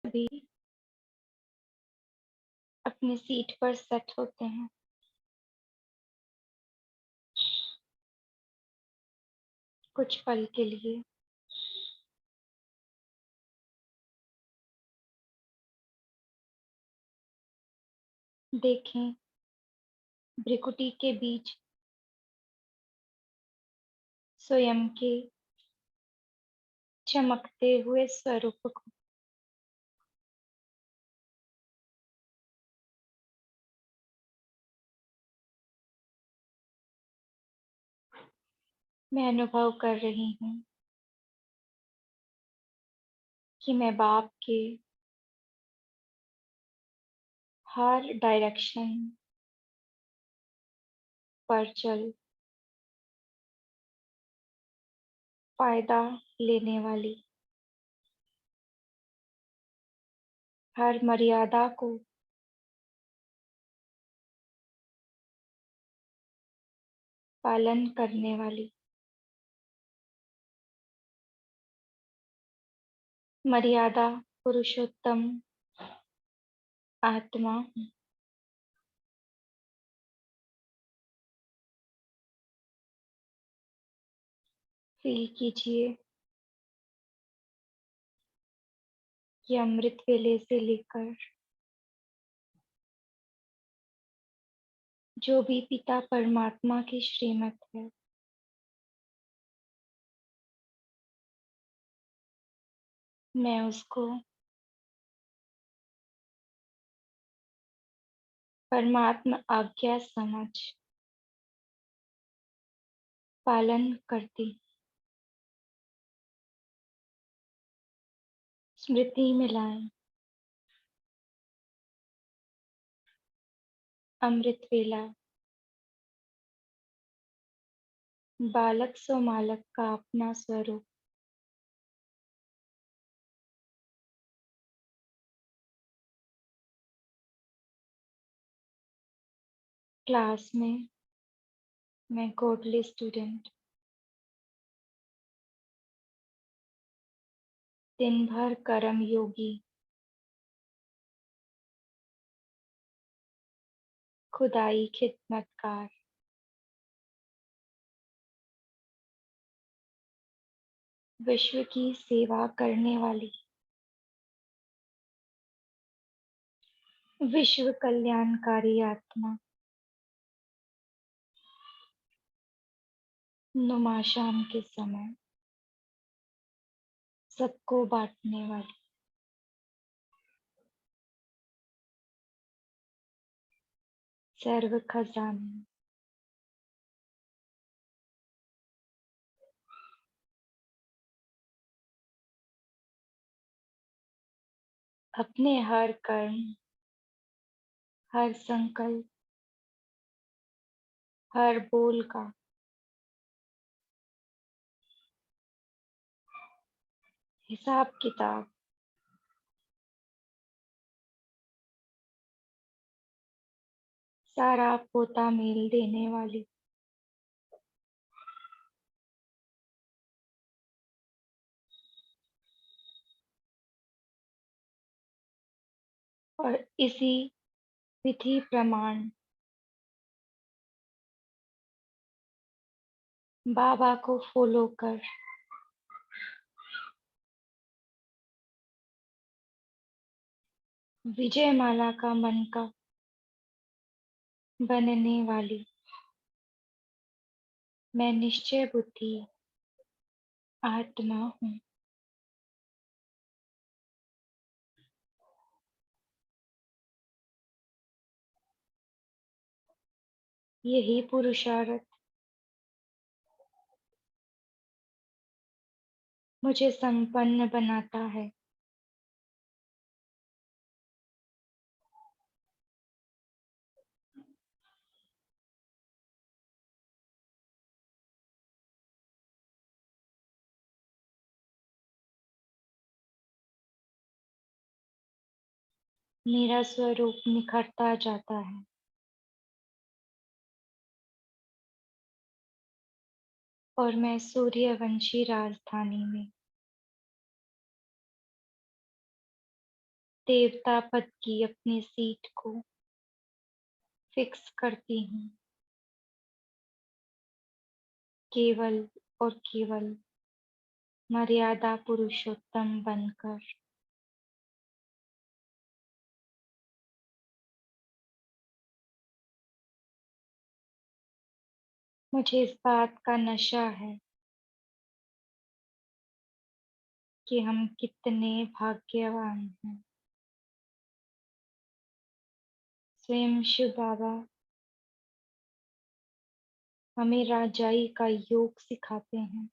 भी अपनी सीट पर सेट होते हैं। कुछ पल के लिए देखें भ्रिकुटी के बीच स्वयं के चमकते हुए स्वरूप को। मैं अनुभव कर रही हूँ कि मैं बाप के हर डायरेक्शन पर चल फायदा लेने वाली हर मर्यादा को पालन करने वाली मर्यादा पुरुषोत्तम आत्मा हूँ। फील कीजिए कि अमृत वेले से लेकर जो भी पिता परमात्मा की श्रीमत है, मैं उसको परमात्मा आज्ञा समझ पालन करती स्मृति में लाएं। अमृत वेला बालक सो मालक का अपना स्वरूप क्लास में मैं कोडली स्टूडेंट दिन भर कर्म योगी खुदाई खिदमतकार विश्व की सेवा करने वाली विश्व कल्याणकारी आत्मा नुमा शाम के समय सबको बांटने वाली सर्व खजाने अपने हर कर्म हर संकल्प हर बोल का हिसाब किताब सारा पोता मेल देने वाली और इसी विधि प्रमाण बाबा को फॉलो कर विजय माला का मन का बनने वाली मैं निश्चय बुद्धि आत्मा हूँ। यही पुरुषार्थ मुझे संपन्न बनाता है। मेरा स्वरूप निखरता जाता है और मैं सूर्यवंशी राजधानी में देवता पद की अपनी सीट को फिक्स करती हूँ, केवल और केवल मर्यादा पुरुषोत्तम बनकर। मुझे इस बात का नशा है कि हम कितने भाग्यवान हैं। स्वयं शिव बाबा हमें राजाई का योग सिखाते हैं,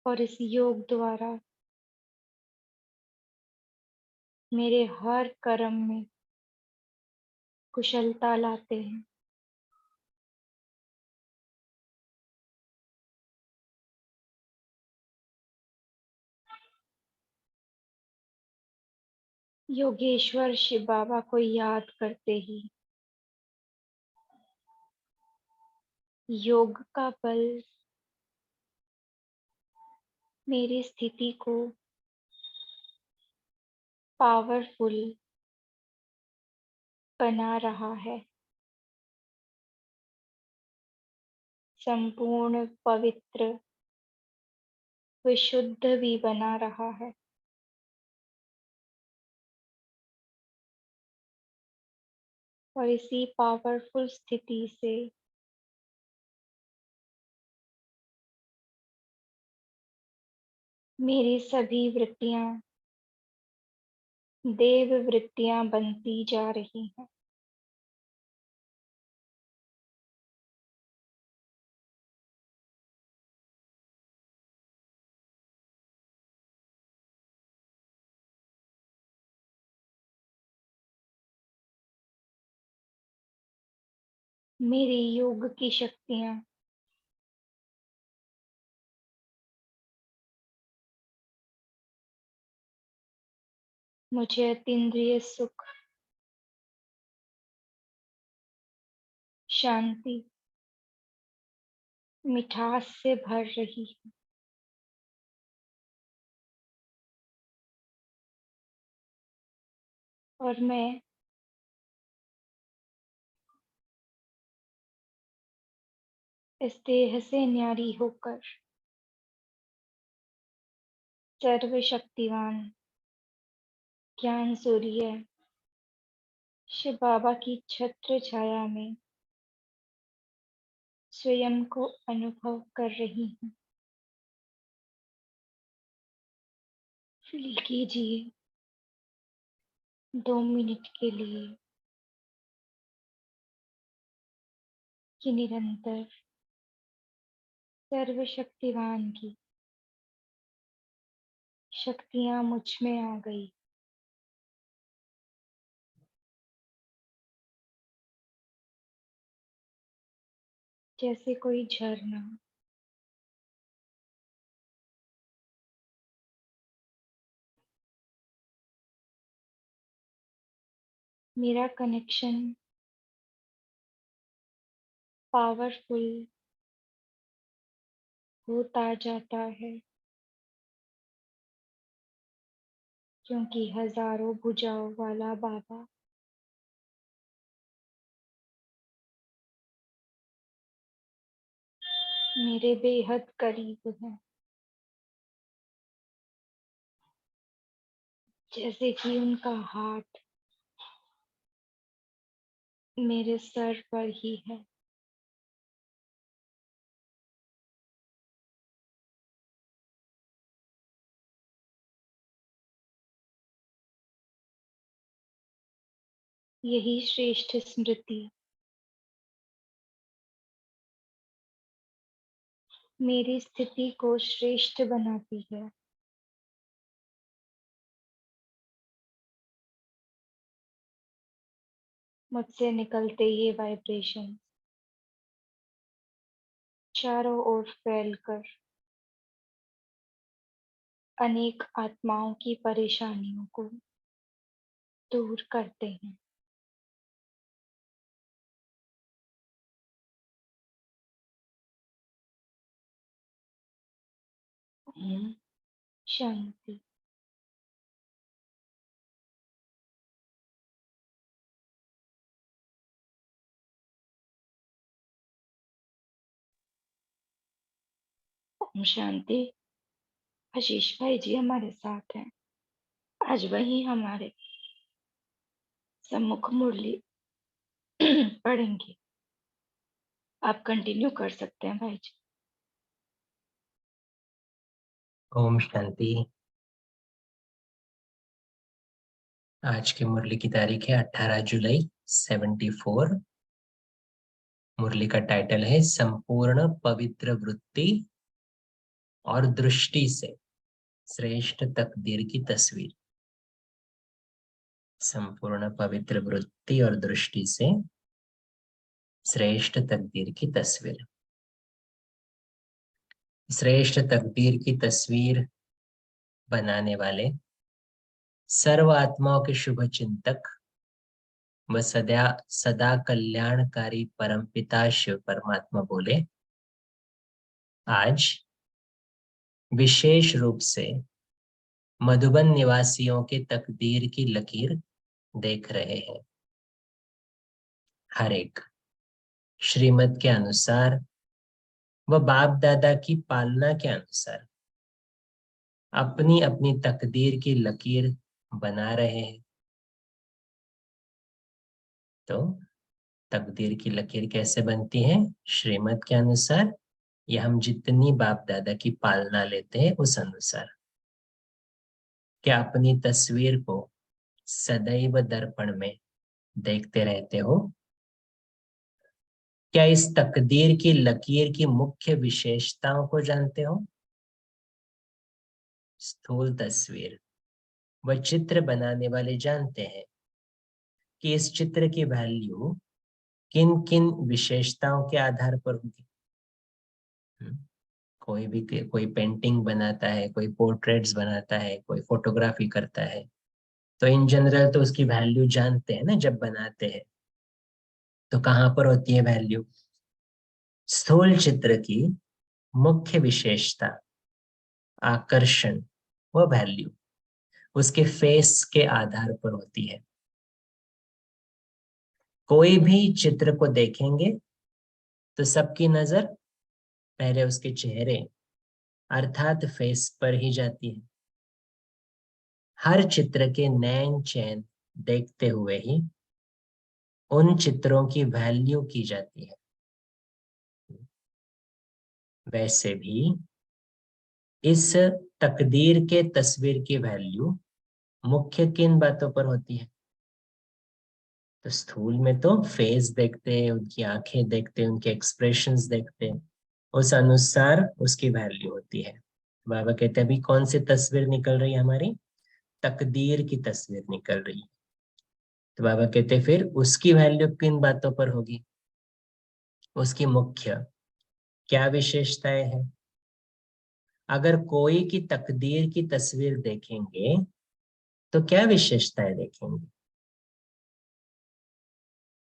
और इस योग द्वारा मेरे हर कर्म में कुशलता लाते हैं। योगेश्वर शिव बाबा को याद करते ही योग का बल मेरी स्थिति को पावरफुल बना रहा है, संपूर्ण पवित्र विशुद्ध भी बना रहा है। और इसी पावरफुल स्थिति से मेरी सभी वृत्तियां देव वृत्तियां बनती जा रही हैं। मेरी योग की शक्तियां मुझे अतीन्द्रिय सुख, शांति, मिठास से भर रही है। और मैं इस देह से न्यारी होकर सर्वशक्तिवान ज्ञान सूर्य शिव बाबा की छत्र छाया में स्वयं को अनुभव कर रही हूँ। फील कीजिए 2 मिनट के लिए कि निरंतर सर्वशक्तिवान की शक्तियां मुझ में आ गई। जैसे कोई झरना मेरा कनेक्शन पावरफुल होता जाता है, क्योंकि हजारों भुजाओं वाला बाबा मेरे बेहद करीब है। जैसे कि उनका हाथ मेरे सर पर ही है। यही श्रेष्ठ स्मृति मेरी स्थिति को श्रेष्ठ बनाती है। मुझसे निकलते ये वाइब्रेशन चारों ओर फैलकर अनेक आत्माओं की परेशानियों को दूर करते हैं। शांति। ओम शांति। आशीष भाई जी हमारे साथ हैं। आज वही हमारे सम्मुख मुरली पढ़ेंगे। आप कंटिन्यू कर सकते हैं भाई जी। ओम शांति। आज की मुरली की तारीख है 18 जुलाई 74। मुरली का टाइटल है संपूर्ण पवित्र वृत्ति और दृष्टि से श्रेष्ठ तकदीर की तस्वीर। संपूर्ण पवित्र वृत्ति और दृष्टि से श्रेष्ठ तकदीर की तस्वीर। श्रेष्ठ तकदीर की तस्वीर बनाने वाले सर्व आत्माओं के शुभ चिंतक व सदा सदा कल्याणकारी परमपिता शिव परमात्मा बोले, आज विशेष रूप से मधुबन निवासियों के तकदीर की लकीर देख रहे हैं। हर एक श्रीमत के अनुसार व बाप दादा की पालना के अनुसार अपनी अपनी तकदीर की लकीर बना रहे हैं। तो तकदीर की लकीर कैसे बनती है? श्रीमत के अनुसार, या हम जितनी बाप दादा की पालना लेते हैं उस अनुसार। क्या अपनी तस्वीर को सदैव दर्पण में देखते रहते हो? क्या इस तकदीर की लकीर की मुख्य विशेषताओं को जानते हो? स्थूल तस्वीर व चित्र बनाने वाले जानते हैं कि इस चित्र की वैल्यू किन किन विशेषताओं के आधार पर होगी। कोई पेंटिंग बनाता है, कोई पोर्ट्रेट्स बनाता है, कोई फोटोग्राफी करता है, तो इन जनरल तो उसकी वैल्यू जानते हैं ना जब बनाते हैं। तो कहाँ पर होती है वैल्यू? स्थूल चित्र की मुख्य विशेषता, आकर्षण व वैल्यू उसके फेस के आधार पर होती है। कोई भी चित्र को देखेंगे तो सबकी नजर पहले उसके चेहरे अर्थात फेस पर ही जाती है। हर चित्र के नैन चैन देखते हुए ही उन चित्रों की वैल्यू की जाती है। वैसे भी इस तकदीर के तस्वीर की वैल्यू मुख्य किन बातों पर होती है? तो स्थूल में तो फेस देखते हैं, उनकी आंखें देखते हैं, उनके एक्सप्रेशंस देखते हैं, उस अनुसार उसकी वैल्यू होती है। बाबा कहते हैं अभी कौन सी तस्वीर निकल रही है? हमारी तकदीर की तस्वीर निकल रही है। तो बाबा कहते हैं फिर उसकी वैल्यू किन बातों पर होगी? उसकी मुख्य क्या विशेषताएं हैं? अगर कोई की तकदीर की तस्वीर देखेंगे तो क्या विशेषताएं देखेंगे?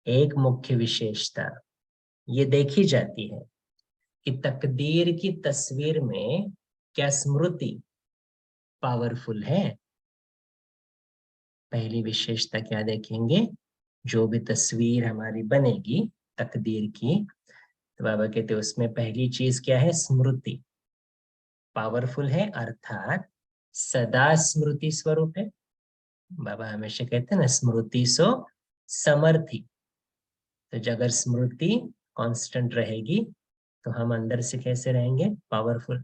एक मुख्य विशेषता ये देखी जाती है कि तकदीर की तस्वीर में क्या स्मृति पावरफुल है। पहली विशेषता क्या देखेंगे? जो भी तस्वीर हमारी बनेगी तकदीर की, तो बाबा कहते हैं उसमें पहली चीज क्या है? स्मृति पावरफुल है, अर्थात सदा स्मृति स्वरूप है। बाबा हमेशा कहते हैं ना, स्मृति सो समर्थी। तो अगर स्मृति कांस्टेंट रहेगी तो हम अंदर से कैसे रहेंगे? पावरफुल।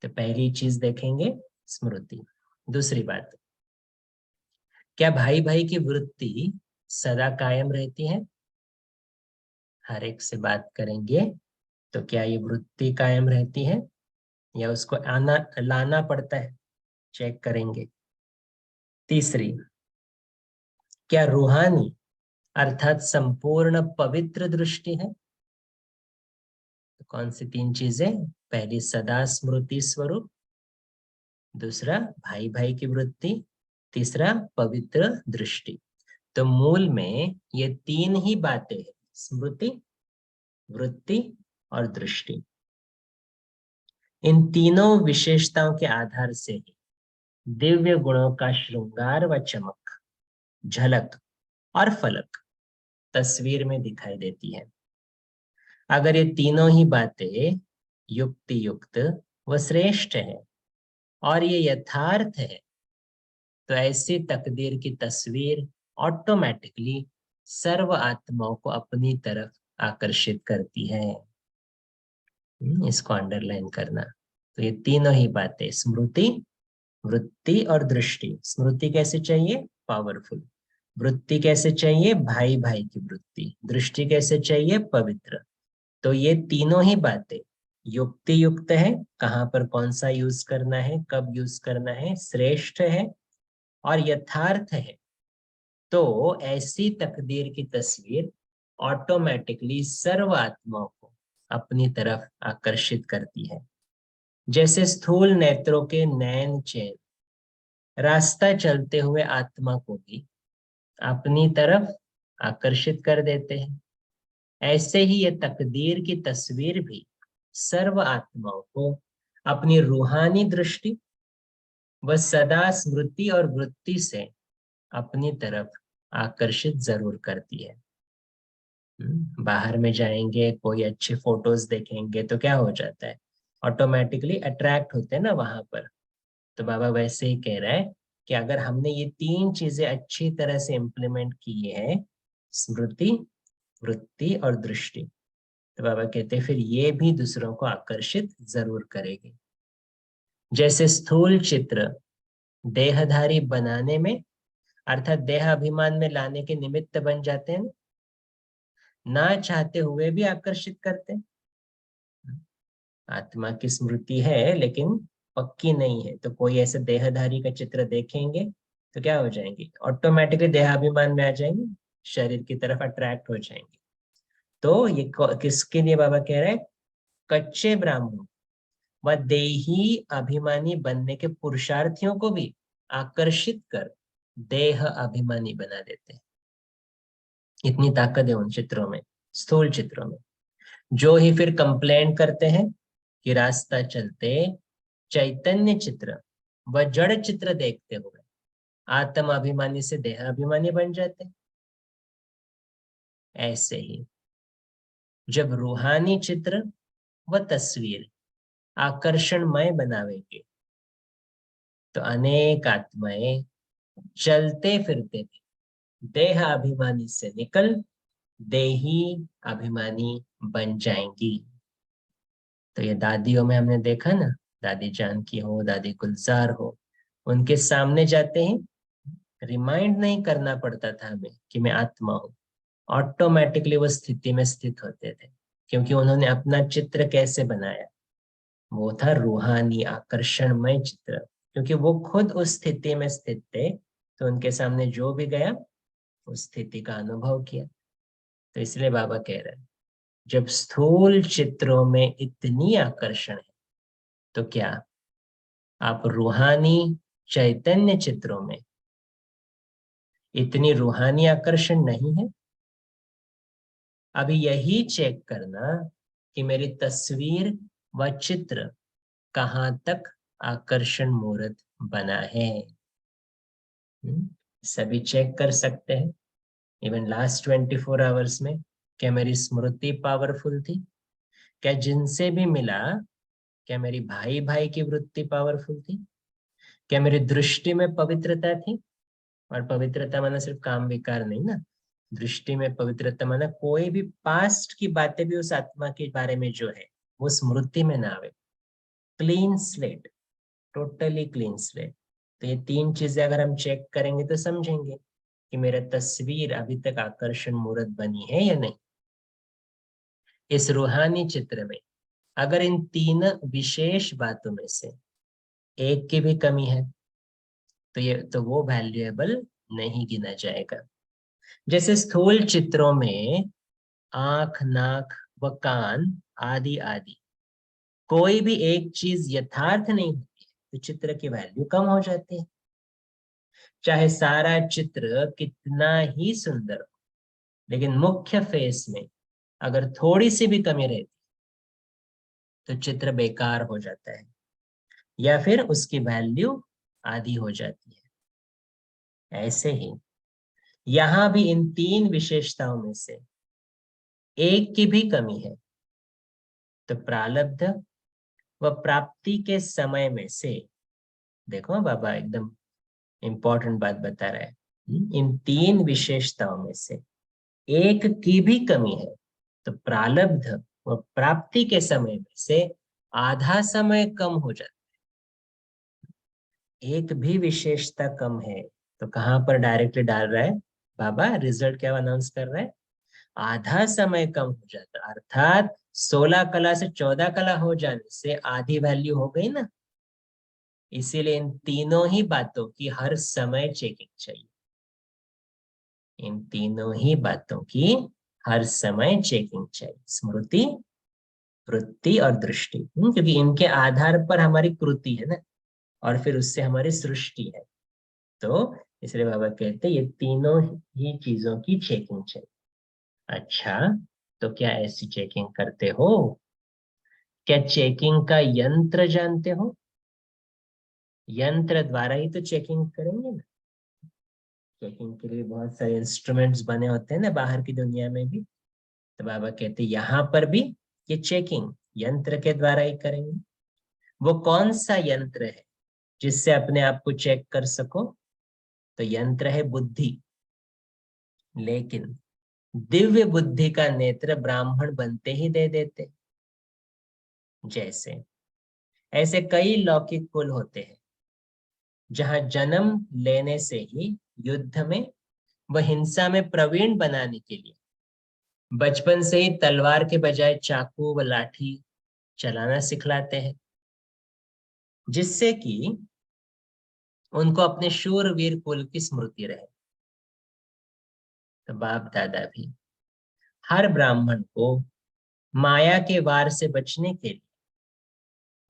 तो पहली चीज देखेंगे स्मृति। दूसरी बात, क्या भाई भाई की वृत्ति सदा कायम रहती है? हर एक से बात करेंगे तो क्या ये वृत्ति कायम रहती है या उसको आना लाना पड़ता है? चेक करेंगे। तीसरी, क्या रूहानी अर्थात संपूर्ण पवित्र दृष्टि है? तो कौन सी तीन चीजें? पहली सदा स्मृति स्वरूप, दूसरा भाई भाई की वृत्ति, तीसरा पवित्र दृष्टि। तो मूल में ये तीन ही बातें हैं, स्मृति, वृत्ति और दृष्टि। इन तीनों विशेषताओं के आधार से ही दिव्य गुणों का श्रृंगार व चमक, झलक और फलक तस्वीर में दिखाई देती है। अगर ये तीनों ही बातें युक्ति युक्त व श्रेष्ठ है और ये यथार्थ है, तो ऐसी तकदीर की तस्वीर ऑटोमेटिकली सर्व आत्माओं को अपनी तरफ आकर्षित करती है। इसको अंडरलाइन करना। तो ये तीनों ही बातें, स्मृति, वृत्ति और दृष्टि। स्मृति कैसे चाहिए? पावरफुल। वृत्ति कैसे चाहिए? भाई भाई की वृत्ति। दृष्टि कैसे चाहिए? पवित्र। तो ये तीनों ही बातें युक्ति युक्त है, कहाँ पर कौन सा यूज करना है, कब यूज करना है, श्रेष्ठ है और यथार्थ है। तो ऐसी तकदीर की तस्वीर ऑटोमेटिकली सर्व आत्माओं को अपनी तरफ आकर्षित करती है। जैसे स्थूल नेत्रों के नयन चैन रास्ता चलते हुए आत्मा को भी अपनी तरफ आकर्षित कर देते हैं, ऐसे ही ये तकदीर की तस्वीर भी सर्व आत्माओं को अपनी रूहानी दृष्टि व सदा स्मृति और वृत्ति से अपनी तरफ आकर्षित जरूर करती है। बाहर में जाएंगे, कोई अच्छे फोटोज देखेंगे तो क्या हो जाता है? ऑटोमेटिकली अट्रैक्ट होते हैं ना वहां पर। तो बाबा वैसे ही कह रहा है कि अगर हमने ये तीन चीजें अच्छी तरह से इम्प्लीमेंट की है, स्मृति, वृत्ति और दृष्टि, तो बाबा कहते हैं फिर ये भी दूसरों को आकर्षित जरूर करेगी। जैसे स्थूल चित्र देहधारी बनाने में अर्थात देह अभिमान में लाने के निमित्त बन जाते हैं, ना चाहते हुए भी आकर्षित करते हैं। आत्मा की स्मृति है लेकिन पक्की नहीं है, तो कोई ऐसे देहधारी का चित्र देखेंगे तो क्या हो जाएंगे? ऑटोमेटिकली देहाभिमान में आ जाएंगे, शरीर की तरफ अट्रैक्ट हो जाएंगे। तो ये किसके लिए बाबा कह रहे हैं? कच्चे ब्राह्मणों व देही अभिमानी बनने के पुरुषार्थियों को भी आकर्षित कर देह अभिमानी बना देते हैं। इतनी ताकत है उन चित्रों में, स्थूल चित्रों में। जो ही फिर कंप्लेंट करते हैं कि रास्ता चलते चैतन्य चित्र व जड़ चित्र देखते हुए आत्म अभिमानी से देह अभिमानी बन जाते हैं। ऐसे ही जब रूहानी चित्र व तस्वीर आकर्षणमय बनावेंगे तो अनेक आत्माएं चलते फिरते भी देह अभिमानी से निकल देही अभिमानी बन जाएंगी। तो ये दादियों में हमने देखा ना, दादी जानकी हो, दादी गुलजार हो, उनके सामने जाते हैं, रिमाइंड नहीं करना पड़ता था हमें कि मैं आत्मा हूं, ऑटोमेटिकली वो स्थिति में स्थित होते थे। क्योंकि उन्होंने अपना चित्र कैसे बनाया? वो था रूहानी आकर्षणमय चित्र। क्योंकि वो खुद उस स्थिति में स्थित थे, तो उनके सामने जो भी गया उस स्थिति का अनुभव किया। तो इसलिए बाबा कह रहे हैं जब स्थूल चित्रों में इतनी आकर्षण है, तो क्या आप रूहानी चैतन्य चित्रों में इतनी रूहानी आकर्षण नहीं है? अभी यही चेक करना कि मेरी तस्वीर व चित्र कहाँ तक आकर्षण मूर्त बना है। सभी चेक कर सकते हैं। इवन लास्ट 24 आवर्स में क्या मेरी स्मृति पावरफुल थी? क्या जिनसे भी मिला, क्या मेरी भाई भाई की वृत्ति पावरफुल थी? क्या मेरी दृष्टि में पवित्रता थी? और पवित्रता माना सिर्फ काम विकार नहीं ना, दृष्टि में पवित्रता माना कोई भी पास्ट की बातें भी उस आत्मा के बारे में जो है वो स्मृति में ना आवे। Clean slate, totally clean slate. तो ये तीन चीजें अगर हम चेक करेंगे तो समझेंगे कि मेरा तस्वीर अभी तक आकर्षण मूर्त बनी है या नहीं। इस रूहानी चित्र में अगर इन तीन विशेष बातों में से एक की भी कमी है तो वो वैल्यूएबल नहीं गिना जाएगा। जैसे स्थूल चित्रों में आंख, नाक व कान आदि आदि कोई भी एक चीज यथार्थ नहीं होती है तो चित्र की वैल्यू कम हो जाती है। चाहे सारा चित्र कितना ही सुंदर हो, लेकिन मुख्य फेस में अगर थोड़ी सी भी कमी रहती तो चित्र बेकार हो जाता है या फिर उसकी वैल्यू आधी हो जाती है। ऐसे ही यहां भी इन तीन विशेषताओं में से एक की भी कमी है तो प्रारब्ध व प्राप्ति के समय में से, देखो बाबा एकदम इंपॉर्टेंट बात बता रहा है, इन तीन विशेषताओं में से एक की भी कमी है तो प्रारब्ध व प्राप्ति के समय में से आधा समय कम हो जाता है। एक भी विशेषता कम है तो कहां पर डायरेक्टली डाल रहा है बाबा, रिजल्ट क्या अनाउंस कर रहा है, आधा समय कम हो जाता, अर्थात 16 कला से 14 कला हो जाने से आधी वैल्यू हो गई ना। इसीलिए इन तीनों ही बातों की हर समय चेकिंग चाहिए, इन तीनों ही बातों की हर समय चेकिंग चाहिए, स्मृति, वृत्ति और दृष्टि। क्योंकि इनके आधार पर हमारी कृति है ना, और फिर उससे हमारी सृष्टि है। तो इसलिए बाबा कहते हैं ये तीनों ही चीजों की चेकिंग चाहिए। अच्छा, तो क्या ऐसी चेकिंग करते हो? क्या चेकिंग का यंत्र जानते हो? यंत्र द्वारा ही तो चेकिंग करेंगे ना। चेकिंग के लिए बहुत सारे इंस्ट्रूमेंट्स बने होते हैं ना बाहर की दुनिया में भी। तो बाबा कहते हैं यहाँ पर भी ये चेकिंग यंत्र के द्वारा ही करेंगे। वो कौन सा यंत्र है जिससे अपने आप को चेक कर सको? तो यंत्र है बुद्धि। लेकिन दिव्य बुद्धि का नेत्र ब्राह्मण बनते ही दे देते। जैसे ऐसे कई लौकिक कुल होते हैं जहां जन्म लेने से ही युद्ध में व हिंसा में प्रवीण बनाने के लिए बचपन से ही तलवार के बजाय चाकू व लाठी चलाना सिखलाते हैं, जिससे कि उनको अपने शूरवीर कुल की स्मृति रहे। तो बाप दादा भी हर ब्राह्मण को माया के वार से बचने के लिए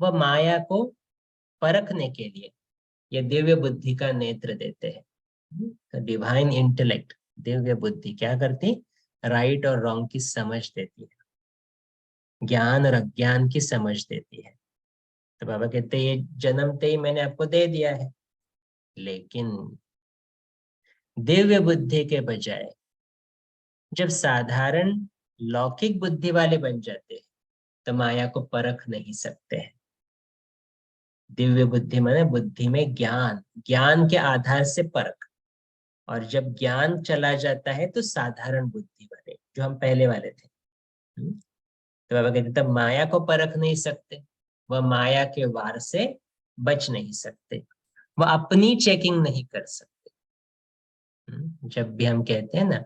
व माया को परखने के लिए ये दिव्य बुद्धि का नेत्र देते हैं। तो डिवाइन इंटेलेक्ट, दिव्य बुद्धि क्या करती? राइट और रॉन्ग की समझ देती है, ज्ञान और अज्ञान की समझ देती है। तो बाबा कहते हैं ये जन्मते ही मैंने आपको दे दिया है, लेकिन दिव्य बुद्धि के बजाय जब साधारण लौकिक बुद्धि वाले बन जाते हैं तो माया को परख नहीं सकते हैं। दिव्य बुद्धि माने बुद्धि में ज्ञान, ज्ञान के आधार से परख। और जब ज्ञान चला जाता है तो साधारण बुद्धि बने, जो हम पहले वाले थे। तो बाबा कहते तब माया को परख नहीं सकते, वह माया के वार से बच नहीं सकते, वह अपनी चेकिंग नहीं कर सकते। जब भी हम कहते हैं ना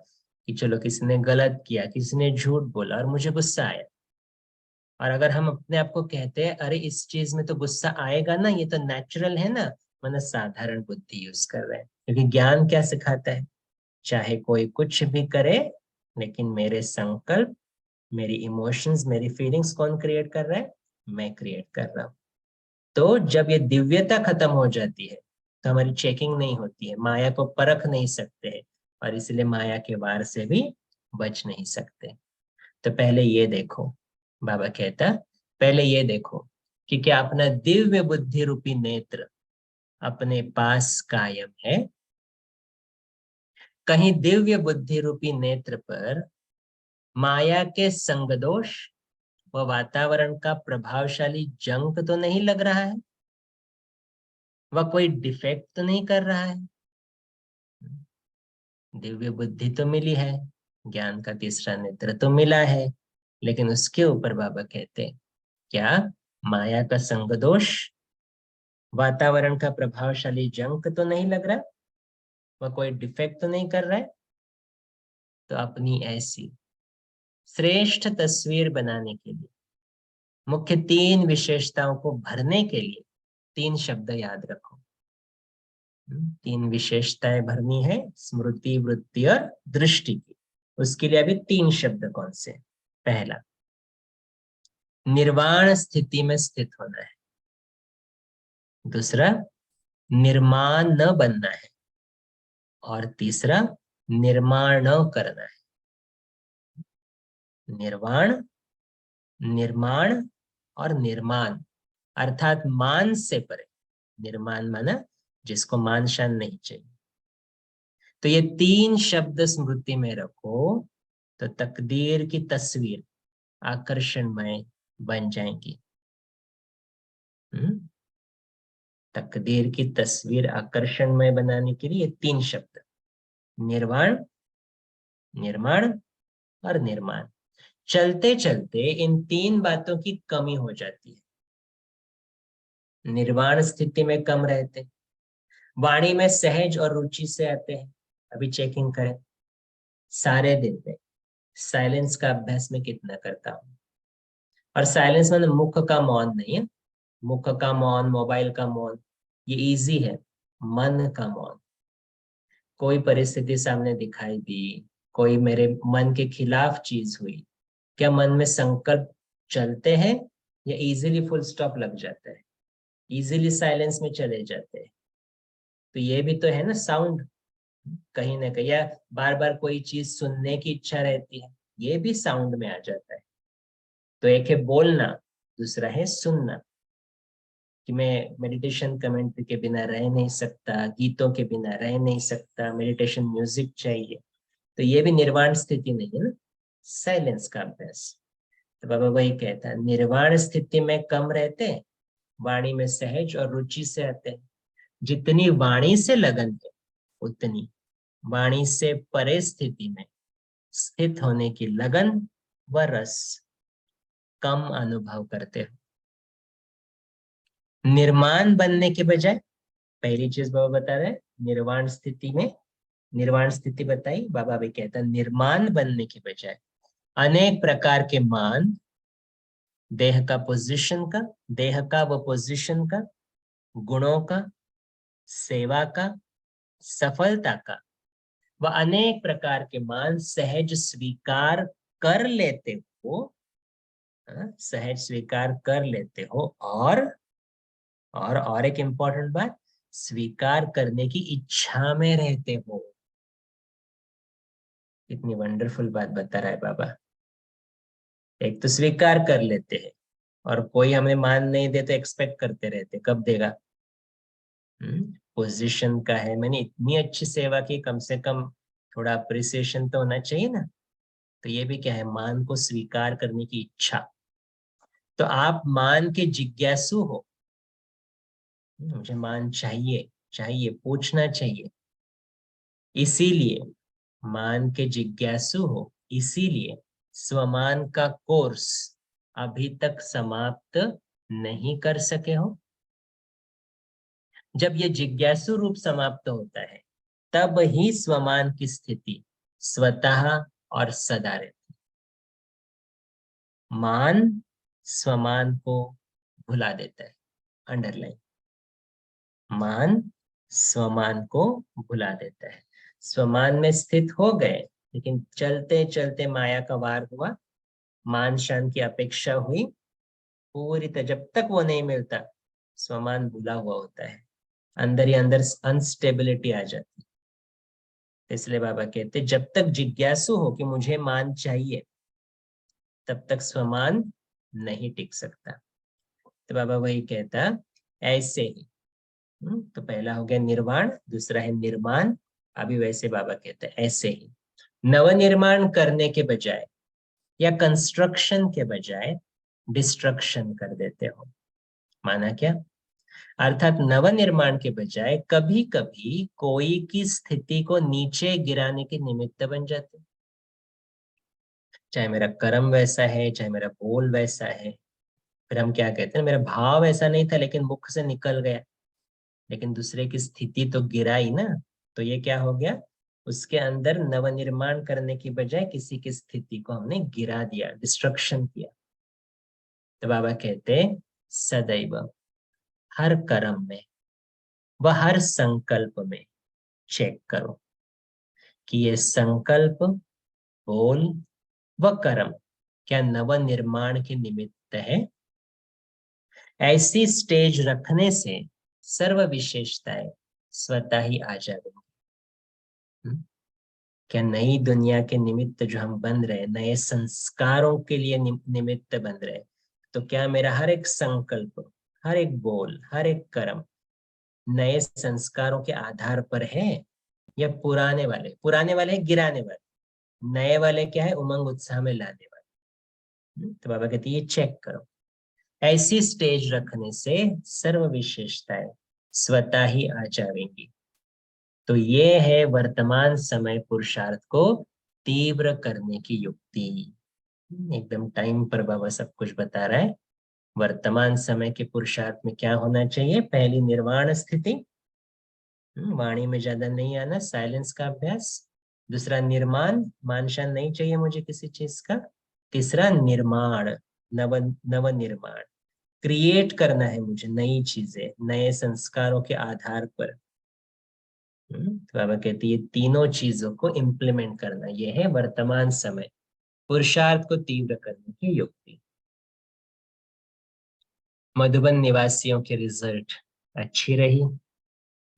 कि चलो किसी ने गलत किया, किसी ने झूठ बोला और मुझे गुस्सा आया, और अगर हम अपने आप को कहते हैं अरे इस चीज में तो गुस्सा आएगा ना, ये तो नेचुरल है ना, मतलब साधारण बुद्धि यूज कर रहे हैं। क्योंकि ज्ञान क्या सिखाता है, चाहे कोई कुछ भी करे लेकिन मेरे संकल्प, मेरी इमोशंस, मेरी फीलिंग्स कौन क्रिएट कर रहा है? मैं क्रिएट कर रहा हूँ। तो जब ये दिव्यता खत्म हो जाती है तो हमारी चेकिंग नहीं होती है, माया को परख नहीं सकते हैं, और इसलिए माया के वार से भी बच नहीं सकते। तो पहले ये देखो, बाबा कहता पहले ये देखो कि क्या अपना दिव्य बुद्धि रूपी नेत्र अपने पास कायम है? कहीं दिव्य बुद्धि रूपी नेत्र पर माया के संगदोष व वातावरण का प्रभावशाली जंक तो नहीं लग रहा है? वह कोई डिफेक्ट तो नहीं कर रहा है? दिव्य बुद्धि तो मिली है, ज्ञान का तीसरा नेत्र तो मिला है, लेकिन उसके ऊपर बाबा कहते हैं क्या माया का संग दोष, वातावरण का प्रभावशाली जंक तो नहीं लग रहा, वह कोई डिफेक्ट तो नहीं कर रहा है? तो अपनी ऐसी श्रेष्ठ तस्वीर बनाने के लिए मुख्य तीन विशेषताओं को भरने के लिए तीन शब्द याद रखो। तीन विशेषताएं भरनी है स्मृति, वृत्ति और दृष्टि की। उसके लिए अभी तीन शब्द कौन से? पहला, निर्वाण स्थिति में स्थित होना है। दूसरा, निर्माण न बनना है। और तीसरा, निर्माण न करना है। निर्वाण, निर्माण और निर्माण अर्थात मान से परे। निर्माण माना जिसको मान शान नहीं चाहिए। तो ये 3 शब्द स्मृति में रखो तो तकदीर की तस्वीर आकर्षणमय बन जाएंगी। तकदीर की तस्वीर आकर्षणमय बनाने के लिए 3 शब्द, निर्वाण, निर्माण और निर्माण। चलते चलते इन 3 बातों की कमी हो जाती है। निर्वाण स्थिति में कम रहते, वाणी में सहज और रुचि से आते हैं। अभी चेकिंग करें, सारे दिन में साइलेंस का अभ्यास में कितना करता हूं। और साइलेंस मतलब मुख का मौन नहीं है, मुख का मौन, मोबाइल का मौन ये इजी है। मन का मौन, कोई परिस्थिति सामने दिखाई दी, कोई मेरे मन के खिलाफ चीज हुई, क्या मन में संकल्प चलते हैं या इजीली फुल स्टॉप लग जाता है, इजीली साइलेंस में चले जाते हैं। तो ये भी तो है ना साउंड, कहीं ना कहीं, या बार बार कोई चीज सुनने की इच्छा रहती है, ये भी साउंड में आ जाता है। तो एक है बोलना, दूसरा है सुनना, कि मैं मेडिटेशन कमेंट्री के बिना रह नहीं सकता, गीतों के बिना रह नहीं सकता, मेडिटेशन म्यूजिक चाहिए। तो ये भी निर्वाण स्थिति नहीं है ना, साइलेंस का अभ्यास। तो बाबा वही कहता है, निर्वाण स्थिति में कम रहते हैं, वाणी में सहज और रुचि से आते हैं। जितनी वाणी से लगन है उतनी वाणी से परे स्थिति में स्थित होने की लगन व रस कम अनुभव करते हो। निर्माण बनने के बजाय, पहली चीज बाबा बता रहे हैं, निर्वाण स्थिति में, निर्वाण स्थिति बताई, बाबा भी कहता है निर्माण बनने के बजाय अनेक प्रकार के मान, देह का पोजीशन का, देह का व पोजीशन का, गुणों का, सेवा का, सफलता का व अनेक प्रकार के मान सहज स्वीकार कर लेते हो, सहज स्वीकार कर लेते हो। और एक इंपॉर्टेंट बात, स्वीकार करने की इच्छा में रहते हो। कितनी वंडरफुल बात बता रहा है बाबा। एक तो स्वीकार कर लेते हैं, और कोई हमें मान नहीं दे तो एक्सपेक्ट करते रहते कब देगा। पोजीशन का है, मैंने इतनी अच्छी सेवा की, कम से कम थोड़ा अप्रिसिएशन तो होना चाहिए ना। तो ये भी क्या है, मान को स्वीकार करने की इच्छा। तो आप मान के जिज्ञासु हो, मुझे मान चाहिए, चाहिए, पूछना चाहिए, इसीलिए मान के जिज्ञासु हो, इसीलिए स्वमान का कोर्स अभी तक समाप्त नहीं कर सके हो। जब ये जिज्ञासु रूप समाप्त होता है तब ही स्वमान की स्थिति स्वतः और सदा रहती। मान स्वमान को भुला देता है, अंडरलाइन, मान स्वमान को भुला देता है। स्वमान में स्थित हो गए, लेकिन चलते चलते माया का वार हुआ, मान शान की अपेक्षा हुई, पूरी तरह जब तक वो नहीं मिलता स्वमान भुला हुआ होता है, अंदर ही अंदर अनस्टेबिलिटी आ जाती है। इसलिए बाबा कहते जब तक जिज्ञासु हो कि मुझे मान चाहिए, तब तक स्वमान नहीं टिक सकता। तो बाबा वही कहता, ऐसे ही। तो पहला हो गया निर्वाण, दूसरा है निर्माण। अभी वैसे बाबा कहते हैं ऐसे ही नवनिर्माण करने के बजाय या कंस्ट्रक्शन के बजाय डिस्ट्रक्शन कर देते हो। माना क्या? अर्थात नवनिर्माण के बजाय कभी कभी कोई की स्थिति को नीचे गिराने के निमित्त बन जाते, चाहे मेरा कर्म वैसा है, चाहे मेरा बोल वैसा है। फिर हम क्या कहते हैं, मेरा भाव ऐसा नहीं था लेकिन मुख से निकल गया, लेकिन दूसरे की स्थिति तो गिराई ना। तो ये क्या हो गया, उसके अंदर नवनिर्माण करने की बजाय किसी की स्थिति को हमने गिरा दिया, डिस्ट्रक्शन किया। तो बाबा कहते सदैव हर कर्म में व हर संकल्प में चेक करो कि ये संकल्प, बोल व कर्म क्या नवनिर्माण के निमित्त है। ऐसी स्टेज रखने से सर्व विशेषताएं स्वतः ही आ जाएंगी। क्या नई दुनिया के निमित्त जो हम बन रहे, नए संस्कारों के लिए निमित्त बन रहे, तो क्या मेरा हर एक संकल्प, हर एक बोल, हर एक कर्म नए संस्कारों के आधार पर है, या पुराने वाले गिराने वाले, नए वाले क्या है, उमंग उत्साह में लाने वाले। तो बाबा कहते हैं ये चेक करो। ऐसी स्टेज रखने से सर्व विशेषताएं स्वतः ही आ जाएंगी। तो ये है वर्तमान समय पुरुषार्थ को तीव्र करने की युक्ति। एकदम टाइम पर बाबा सब कुछ बता रहा है। वर्तमान समय के पुरुषार्थ में क्या होना चाहिए? पहली निर्वाण स्थिति, वाणी में ज्यादा नहीं आना, साइलेंस का अभ्यास। दूसरा निर्माण, मानशान नहीं चाहिए मुझे किसी चीज का। तीसरा निर्माण, नव नव निर्माण, क्रिएट करना है मुझे नई चीजें, नए संस्कारों के आधार पर। तो बाबा कहती है तीनों चीजों को इम्प्लीमेंट करना, यह है वर्तमान समय पुरुषार्थ को तीव्र करने की युक्ति। मधुबन निवासियों के रिजल्ट अच्छी रही।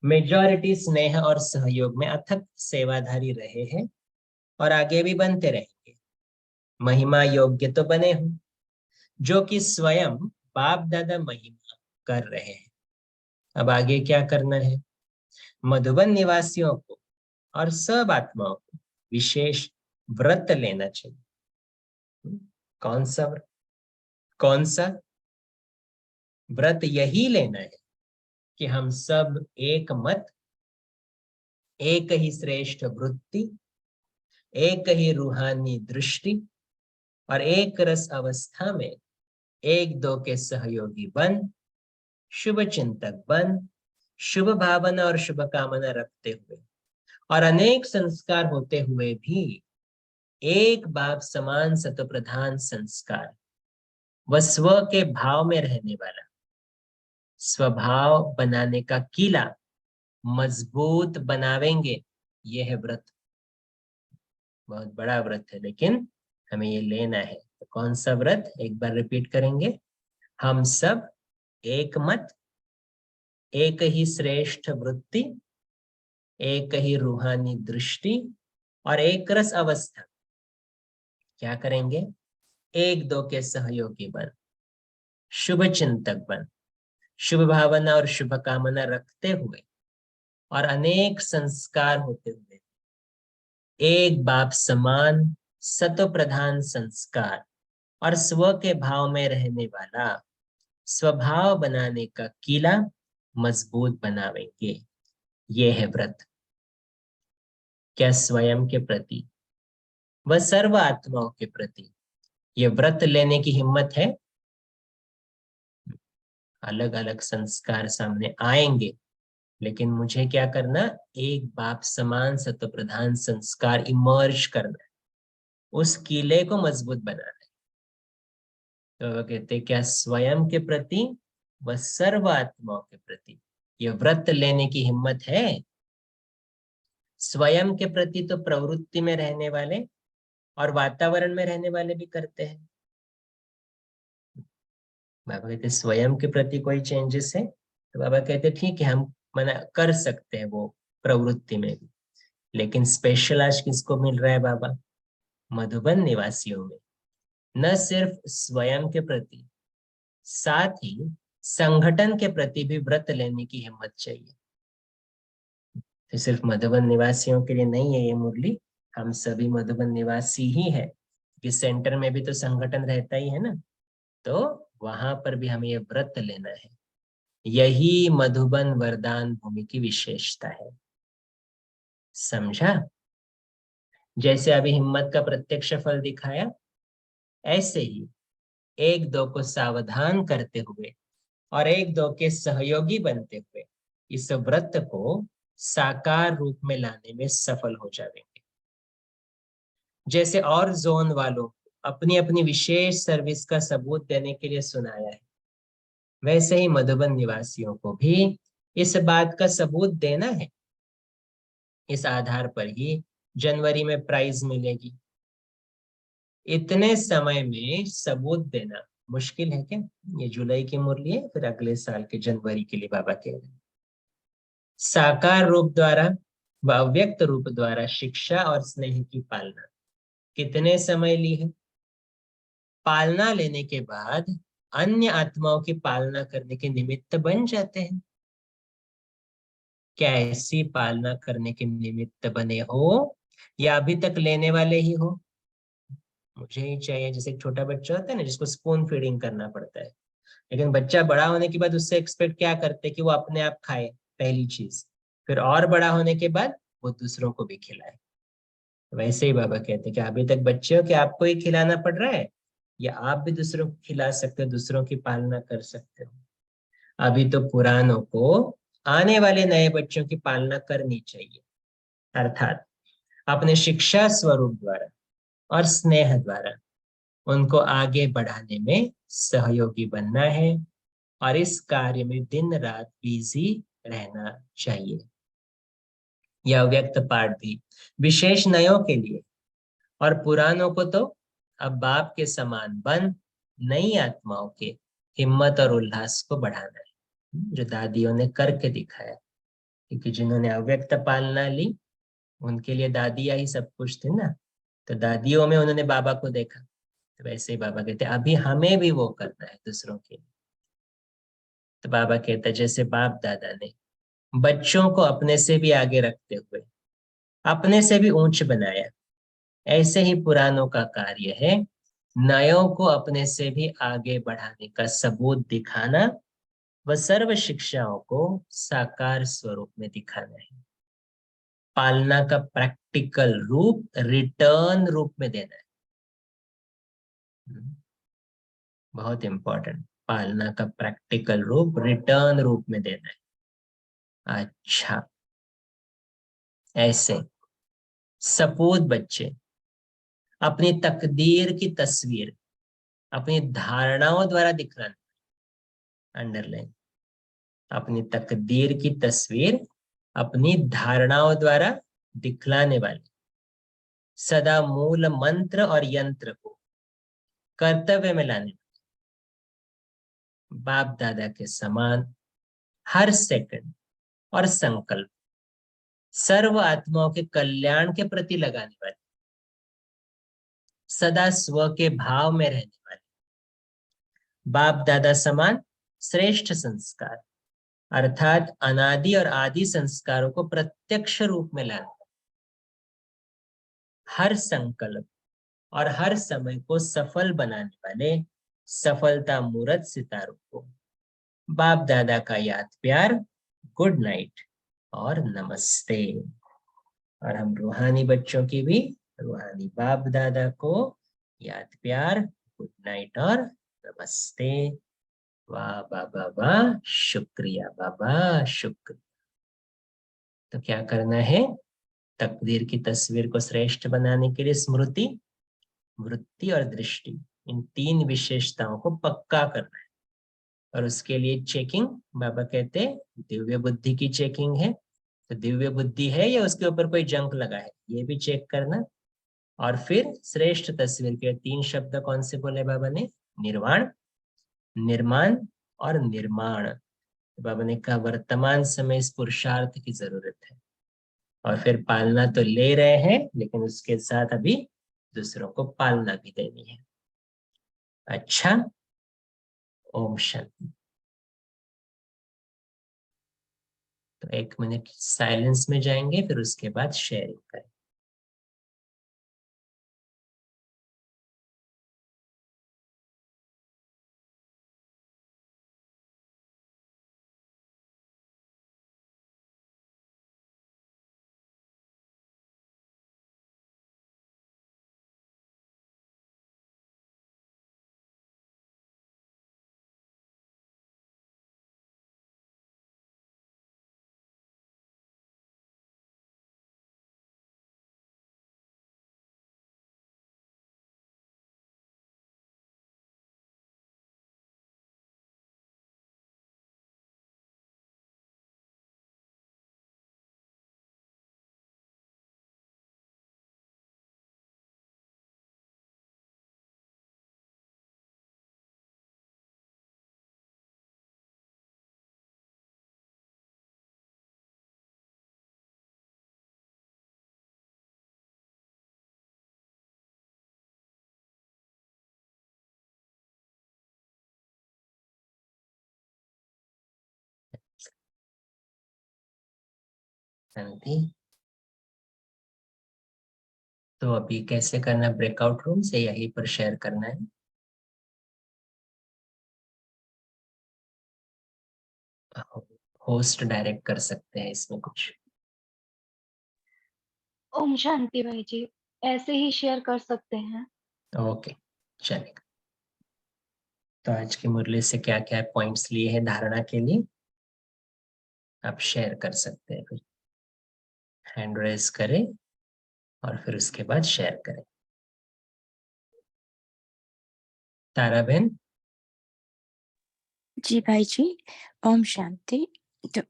मेजॉरिटी स्नेह और सहयोग में अथक सेवाधारी रहे हैं और आगे भी बनते रहेंगे। महिमा योग्य तो बने हूं, जो कि स्वयं बाप दादा महिमा कर रहे हैं। अब आगे क्या करना है? मधुबन निवासियों को और सब आत्माओं को विशेष व्रत लेना चाहिए। कौन सा व्रत? कौन सा व्रत? यही लेना है कि हम सब एक मत, एक ही श्रेष्ठ वृत्ति, एक ही रूहानी दृष्टि और एक रस अवस्था में एक दो के सहयोगी बन, शुभ चिंतक बन, शुभ भावना और शुभ कामना रखते हुए और अनेक संस्कार होते हुए भी एक बाप समान सत्व प्रधान संस्कार व स्व के भाव में रहने वाला स्वभाव बनाने का किला मजबूत बनावेंगे। यह है व्रत। बहुत बड़ा व्रत है, लेकिन हमें ये लेना है। तो कौन सा व्रत? एक बार रिपीट करेंगे। हम सब एक मत, एक ही श्रेष्ठ वृत्ति, एक ही रूहानी दृष्टि और एक रस अवस्था। क्या करेंगे? एक दो के सहयोगी बन, शुभ चिंतक बन, शुभ भावना और शुभ कामना रखते हुए और अनेक संस्कार होते हुए एक बाप समान सत्व प्रधान संस्कार और स्व के भाव में रहने वाला स्वभाव बनाने का किला मजबूत बनावेंगे। ये है व्रत। क्या स्वयं के प्रति व सर्व आत्माओं के प्रति ये व्रत लेने की हिम्मत है? अलग अलग संस्कार सामने आएंगे, लेकिन मुझे क्या करना? एक बाप समान सत्व प्रधान संस्कार इमर्ज करना है, उस किले को मजबूत बनाना है। तो वो कहते क्या स्वयं के प्रति व सर्व आत्माओं के प्रति ये व्रत लेने की हिम्मत है? स्वयं के प्रति तो प्रवृत्ति में रहने वाले और वातावरण में रहने वाले भी करते हैं। बाबा कहते स्वयं के प्रति कोई चेंजेस है? तो बाबा कहते ठीक है, हम मना कर सकते हैं वो प्रवृत्ति में भी, लेकिन स्पेशल आज किसको मिल रहा है बाबा? मधुबन निवासियों में। न सिर्फ स्वयं के प्रति, साथ ही संगठन के प्रति भी व्रत लेने की हिम्मत चाहिए। तो सिर्फ मधुबन निवासियों के लिए नहीं है ये मुरली, हम सभी मधुबन निवासी ही है। इस सेंटर में भी तो संगठन रहता ही है ना, तो वहां पर भी हमें ये व्रत लेना है। यही मधुबन वरदान भूमि की विशेषता है। समझा? जैसे अभी हिम्मत का प्रत्यक्ष फल दिखाया, ऐसे ही एक दो को सावधान करते हुए और एक दो के सहयोगी बनते हुए इस व्रत को साकार रूप में लाने में सफल हो जाएंगे। जैसे और जोन वालों को अपनी अपनी विशेष सर्विस का सबूत देने के लिए सुनाया है, वैसे ही मधुबन निवासियों को भी इस बात का सबूत देना है। इस आधार पर ही जनवरी में प्राइज मिलेगी। इतने समय में सबूत देना मुश्किल है क्या? ये जुलाई की मुरली है, फिर अगले साल के जनवरी के लिए बाबा कह रहे हैं। साकार रूप द्वारा व अव्यक्त रूप द्वारा शिक्षा और स्नेह की पालना कितने समय ली है? पालना लेने के बाद अन्य आत्माओं की पालना करने के निमित्त बन जाते हैं। क्या ऐसी पालना करने के निमित्त बने हो या अभी तक लेने वाले ही हो? मुझे ही चाहिए, जैसे एक छोटा बच्चा होता है ना जिसको स्पून फीडिंग करना पड़ता है, लेकिन बच्चा बड़ा होने के बाद उससे एक्सपेक्ट क्या करते हैं कि वो अपने आप खाए, पहली चीज। फिर और बड़ा होने के बाद वो दूसरों को भी खिलाए। वैसे ही बाबा कहते हैं कि अभी तक बच्चे हो कि आपको ही खिलाना पड़ रहा है, या आप भी दूसरों को खिला सकते हो, दूसरों की पालना कर सकते हो। अभी तो पुरानों को आने वाले नए बच्चों की पालना करनी चाहिए, अर्थात अपने शिक्षा स्वरूप द्वारा और स्नेह द्वारा उनको आगे बढ़ाने में सहयोगी बनना है, और इस कार्य में दिन रात बिजी रहना चाहिए। यह व्यक्त पाठ भी विशेष नयों के लिए, और पुरानों को तो अब बाप के समान बन नई आत्माओं के हिम्मत और उल्लास को बढ़ाना है, जो दादियों ने करके दिखाया। क्योंकि जिन्होंने अव्यक्त पालना ली उनके लिए दादियां ही सब कुछ थी ना, तो दादियों में उन्होंने बाबा को देखा। तो वैसे ही बाबा कहते हैं अभी हमें भी वो करना है दूसरों के लिए। तो बाबा कहता है जैसे बाप दादा ने बच्चों को अपने से भी आगे रखते हुए अपने से भी ऊंच बनाया, ऐसे ही पुरानों का कार्य है नयों को अपने से भी आगे बढ़ाने का सबूत दिखाना व सर्व शिक्षाओं को साकार स्वरूप में दिखाना है। पालना का प्रैक्टिकल रूप रिटर्न रूप में देना है। बहुत इंपॉर्टेंट, पालना का प्रैक्टिकल रूप रिटर्न रूप में देना है। अच्छा, ऐसे सपूत बच्चे अपनी तकदीर की तस्वीर अपनी धारणाओं द्वारा दिखलाने, अंडरलाइन, अपनी तकदीर की तस्वीर अपनी धारणाओं द्वारा दिखलाने वाले सदा मूल मंत्र और यंत्र को कर्तव्य में लाने, बाप दादा के समान हर सेकंड और संकल्प सर्व आत्माओं के कल्याण के प्रति लगाने वाले, सदा स्व के भाव में रहने वाले, बाप दादा समान श्रेष्ठ संस्कार अर्थात अनादि और आदि संस्कारों को प्रत्यक्ष रूप में लाना, हर संकल्प और हर समय को सफल बनाने वाले सफलता मूर्त सितारों को बाप दादा का याद प्यार, गुड नाइट और नमस्ते। और हम रूहानी बच्चों की भी रूहानी बाप दादा को याद प्यार, गुड नाइट और नमस्ते। वाह बाबा वाह, शुक्रिया बाबा, शुक्रिया। तो क्या करना है? तकदीर की तस्वीर को श्रेष्ठ बनाने के लिए स्मृति, वृत्ति और दृष्टि, इन तीन विशेषताओं को पक्का करना है। और उसके लिए चेकिंग, बाबा कहते हैं दिव्य बुद्धि की चेकिंग है। तो दिव्य बुद्धि है या उसके ऊपर कोई जंक लगा है, ये भी चेक करना। और फिर श्रेष्ठ तस्वीर के तीन शब्द कौन से बोले बाबा ने? निर्वाण, निर्माण और निर्माण। बाबा ने कहा वर्तमान समय इस पुरुषार्थ की जरूरत है, और फिर पालना तो ले रहे हैं लेकिन उसके साथ अभी दूसरों को पालना भी देनी है। अच्छा, ओम शांति। तो 1 मिनट साइलेंस में जाएंगे, फिर उसके बाद शेयरिंग करें। शांति। तो अभी कैसे करना, ब्रेकआउट रूम से यहीं पर शेयर करना है? होस्ट डायरेक्ट कर सकते हैं इसमें कुछ। ओम शांति भाई जी, ऐसे ही शेयर कर सकते हैं। ओके, चलेगा। तो आज की मुरली से क्या क्या पॉइंट्स लिए हैं धारणा के लिए, आप शेयर कर सकते हैं। फिर हैंड रेज करें और फिर उसके बाद शेयर करें। तारा बहन। जी भाई जी, ओम शांति। तो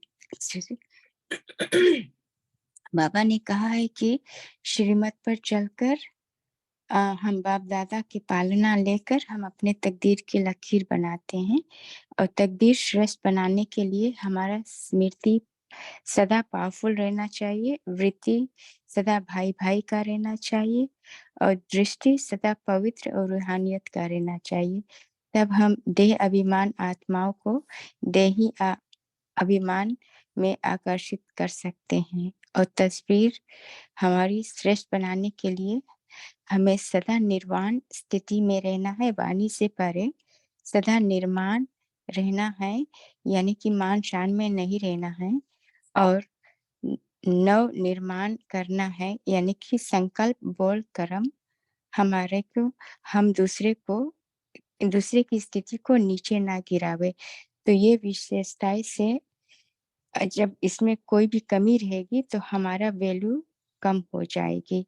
बाबा ने कहा है कि श्रीमत पर चलकर हम बाप दादा की पालना लेकर हम अपने तकदीर की लकीर बनाते हैं, और तकदीर श्रेष्ठ बनाने के लिए हमारा स्मृति सदा पावरफुल रहना चाहिए, वृत्ति सदा भाई भाई का रहना चाहिए, और दृष्टि सदा पवित्र और रूहानियत का रहना चाहिए। तब हम देह अभिमान आत्माओं को देही अभिमान में आकर्षित कर सकते हैं, और तस्वीर हमारी श्रेष्ठ बनाने के लिए हमें सदा निर्वाण स्थिति में रहना है, वाणी से परे सदा निर्माण रहना है, यानी कि मान शान में नहीं रहना है, और नव निर्माण करना है, यानी कि संकल्प बोल कर्म हमारे को हम दूसरे की स्थिति को नीचे ना गिरावे। तो ये विशेषताएं से जब इसमें कोई भी कमी रहेगी तो हमारा वैल्यू कम हो जाएगी।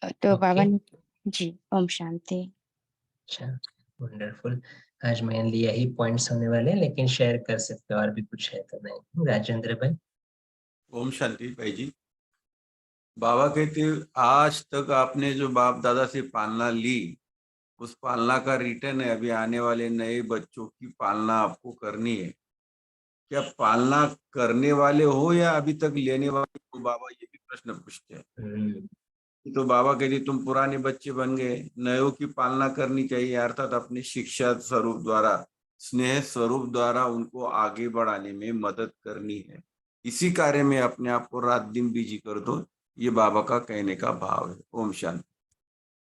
तो बाबा ओके, ने जी, ओम शांति। अच्छा, वंडरफुल। आज मेनली यही पॉइंट्स होने वाले हैं, लेकिन शेयर कर सकते हो और भी कुछ है तो नहीं। राजेंद्र भाई। ओम शांति भाई जी। बाबा कहते आज तक आपने जो बाप दादा से पालना ली, उस पालना का रिटर्न है अभी आने वाले नए बच्चों की पालना आपको करनी है। क्या पालना करने वाले हो या अभी तक लेने वाले हो? बाबा ये भी प्रश्न पूछते हैं। तो बाबा कहते तुम पुराने बच्चे बन गए, नयों की पालना करनी चाहिए, अर्थात अपने शिक्षा स्वरूप द्वारा, स्नेह स्वरूप द्वारा उनको आगे बढ़ाने में मदद करनी है। इसी कार्य में अपने आप को रात दिन बिजी कर दो, ये बाबा का कहने का भाव है। ओम शांति।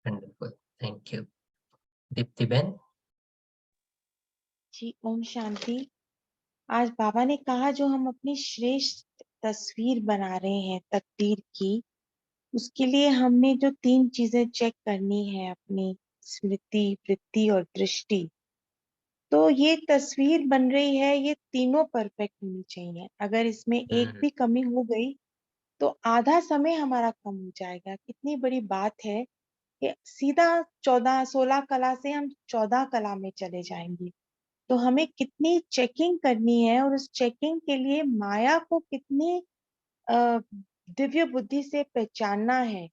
Wonderful, thank you. दीप्ति बहन। जी ओम शांति। आज बाबा ने कहा जो हम अपनी श्रेष्ठ तस्वीर बना रहे हैं तकदीर की, उसके लिए हमने जो 3 चीजें चेक करनी है, अपनी स्मृति, वृत्ति और दृष्टि। तो ये तस्वीर बन रही है, ये तीनों परफेक्ट होनी चाहिए। अगर इसमें एक भी कमी हो गई तो आधा समय हमारा कम हो जाएगा। कितनी बड़ी बात है कि सीधा 14-16 कला से हम 14 कला में चले जाएंगे। तो हमें कितनी चेकिंग करनी है, और उस चेकिंग के लिए माया को कितनी दिव्य बुद्धि से पहचानना है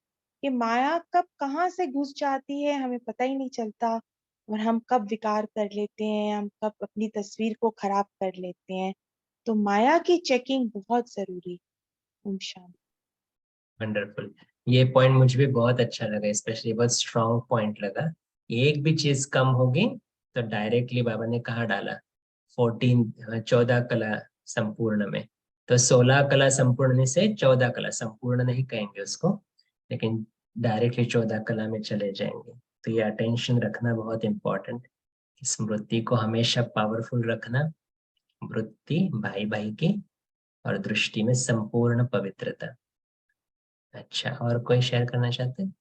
कि माया कब कहाँ से घुस जाती है हमें पता ही नहीं चलता, और हम कब विकार कर लेते हैं, हम कब अपनी तस्वीर को खराब कर लेते हैं। तो माया की चेकिंग बहुत जरूरी। ओम शांति। वंडरफुल, ये पॉइंट मुझे भी बहुत अच्छा लगा, स्पेशली बहुत स्ट्रॉन्ग पॉइंट लगा। एक भी चीज कम होगी तो डायरेक्टली बाबा ने कहा डाला 14 कला संपूर्ण में। तो 16 कला संपूर्ण से 14 कला संपूर्ण नहीं कहेंगे उसको, लेकिन डायरेक्टली 14 कला में चले जाएंगे। तो ये अटेंशन रखना बहुत इम्पोर्टेंट, स्मृति को हमेशा पावरफुल रखना, वृत्ति भाई भाई की, और दृष्टि में संपूर्ण पवित्रता। अच्छा, और कोई शेयर करना चाहते हैं?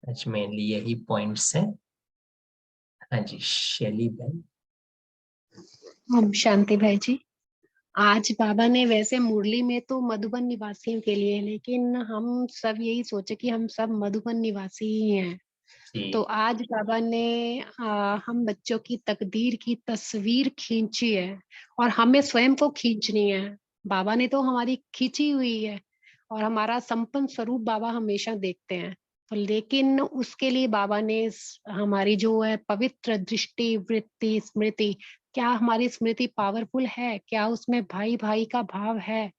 अच्छा, मेनली यही पॉइंट्स हैं। हाँ जी, शैली बहन। ओम शांति भाई जी। आज बाबा ने वैसे मुरली में तो मधुबन निवासियों के लिए, लेकिन हम सब यही सोचे कि हम सब मधुबन निवासी ही हैं। तो जी। आज बाबा ने हम बच्चों की तकदीर की तस्वीर खींची है, और हमें स्वयं को खींचनी है। बाबा ने तो हमारी खींची हुई है, और हमारा संपन्न स्वरूप बाबा हमेशा देखते हैं। तो लेकिन उसके लिए बाबा ने हमारी जो है पवित्र दृष्टि, वृत्ति, स्मृति, क्या हमारी स्मृति पावरफुल है, क्या उसमें भाई भाई का भाव है।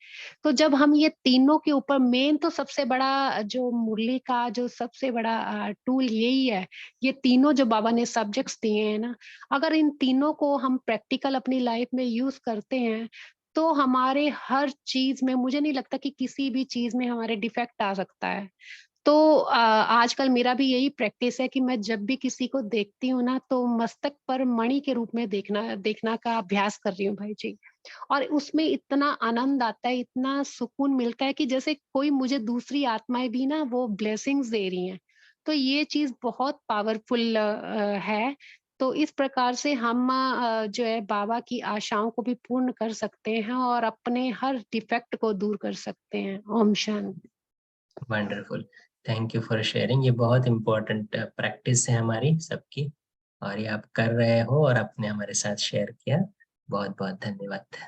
तो जब हम ये तीनों के ऊपर, मेन तो सबसे बड़ा जो मुरली का जो सबसे बड़ा टूल यही है, ये तीनों जो बाबा ने सब्जेक्ट्स दिए हैं ना, अगर इन तीनों को हम प्रैक्टिकल अपनी लाइफ में यूज करते हैं तो हमारे हर चीज में, मुझे नहीं लगता कि किसी भी चीज में हमारे डिफेक्ट आ सकता है। तो आजकल मेरा भी यही प्रैक्टिस है कि मैं जब भी किसी को देखती हूँ ना, तो मस्तक पर मणि के रूप में देखना देखना का अभ्यास कर रही हूँ भाई जी। और उसमें इतना आनंद आता है, इतना सुकून मिलता है कि जैसे कोई मुझे दूसरी आत्माएं भी ना वो ब्लेसिंग्स दे रही हैं। तो ये चीज बहुत पावरफुल है। तो इस प्रकार से हम जो है बाबा की आशाओं को भी पूर्ण कर सकते हैं और अपने हर डिफेक्ट को दूर कर सकते हैं। ओम शांति। Wonderful, thank you for sharing. ये बहुत इम्पोर्टेंट प्रैक्टिस है हमारी सबकी, और ये आप कर रहे हो और आपने हमारे साथ शेयर किया, बहुत बहुत धन्यवाद।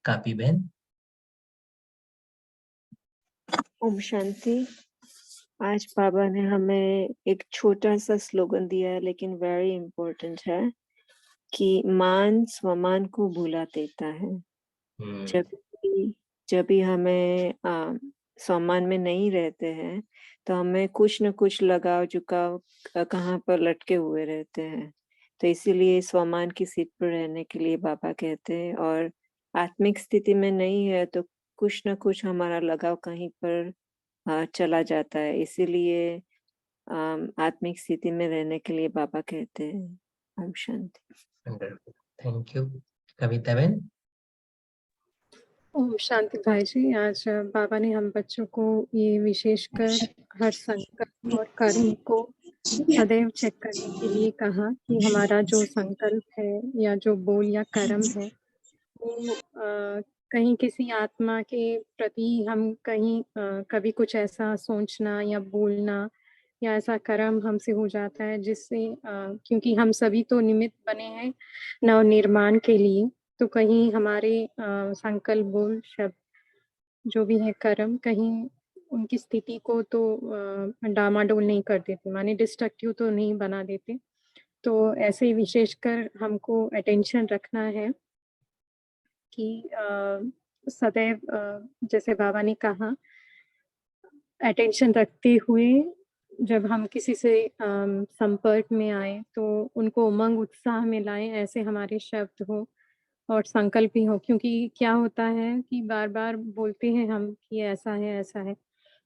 कापी बहन। ओम शांति। आज बाबा ने हमें एक छोटा सा स्लोगन दिया है, लेकिन वेरी इम्पोर्टेंट है कि मान स्वमान को भुला देता है। जब भी हमें सम्मान में नहीं रहते हैं तो हमें कुछ न कुछ लगाव झुकाव कहाँ पर लटके हुए रहते हैं। तो इसीलिए स्वमान की सीट पर रहने के लिए बाबा कहते हैं, और आत्मिक स्थिति में नहीं है तो कुछ न कुछ हमारा लगाव कहीं पर चला जाता है। इसीलिए आत्मिक स्थिति में रहने के लिए बाबा कहते हैं। ओम शांति। Thank you. कविता बहन। ओम शांति भाई जी। आज बाबा ने हम बच्चों को ये विशेषकर हर संकल्प और कर्म को सदैव चेक करने के लिए कहा कि हमारा जो संकल्प है या जो बोल या कर्म है वो कहीं किसी आत्मा के प्रति हम कहीं कभी कुछ ऐसा सोचना या बोलना या ऐसा कर्म हमसे हो जाता है जिससे क्योंकि हम सभी तो निमित्त बने हैं नवनिर्माण के लिए, तो कहीं हमारे संकल्प बोल शब्द जो भी है कर्म कहीं उनकी स्थिति को तो डामाडोल नहीं कर देते, माने डिस्ट्रक्टिव तो नहीं बना देते। तो ऐसे विशेषकर हमको अटेंशन रखना है कि सदैव जैसे बाबा ने कहा अटेंशन रखते हुए जब हम किसी से संपर्क में आए तो उनको उमंग उत्साह में लाएं, ऐसे हमारे शब्द हो और संकल्प भी हो। क्योंकि क्या होता है कि बार बार बोलते हैं हम कि ऐसा है ऐसा है,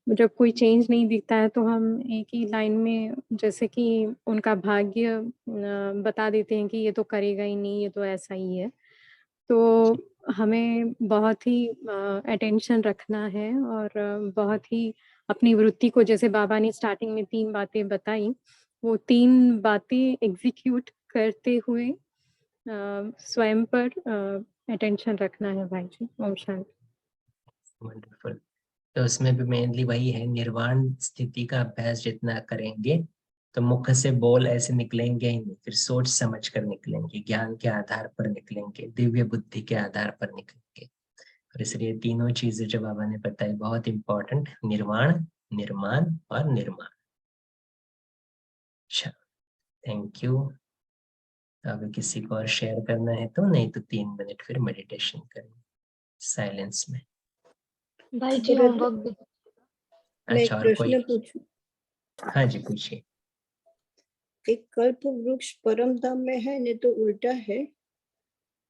जब कोई चेंज नहीं दिखता है तो हम एक ही लाइन में जैसे कि उनका भाग्य बता देते हैं कि ये तो करेगा ही नहीं, ये तो ऐसा ही है। तो हमें बहुत ही अटेंशन रखना है और बहुत ही अपनी वृत्ति को, जैसे बाबा ने स्टार्टिंग में 3 बातें बताई, वो 3 बातें एग्जीक्यूट करते हुए स्वयं पर अटेंशन रखना है भाई जी। ओम शांति। वंडरफुल। तो उसमें भी मेनली वही है, निर्वाण स्थिति का अभ्यास जितना करेंगे तो मुख से बोल ऐसे निकलेंगे ही नहीं, फिर सोच समझ कर निकलेंगे, ज्ञान के आधार पर निकलेंगे, दिव्य बुद्धि के आधार पर निकलेंगे। और इसलिए तीनों चीजें जो बाबा ने बताई बहुत इंपॉर्टेंट, निर्वाण, निर्माण और निर्माण। अच्छा, थैंक यू। अगर किसी को और शेयर करना है तो, नहीं तो 3 मिनट फिर मेडिटेशन करेंगे साइलेंस में। भाई जी होमवर्क भी। मैं एक अच्छा, और कोई? प्रश्न पूछूं? हाँ जी, पूछिए। एक कल्प वृक्ष परम धाम में है, नहीं तो उल्टा है,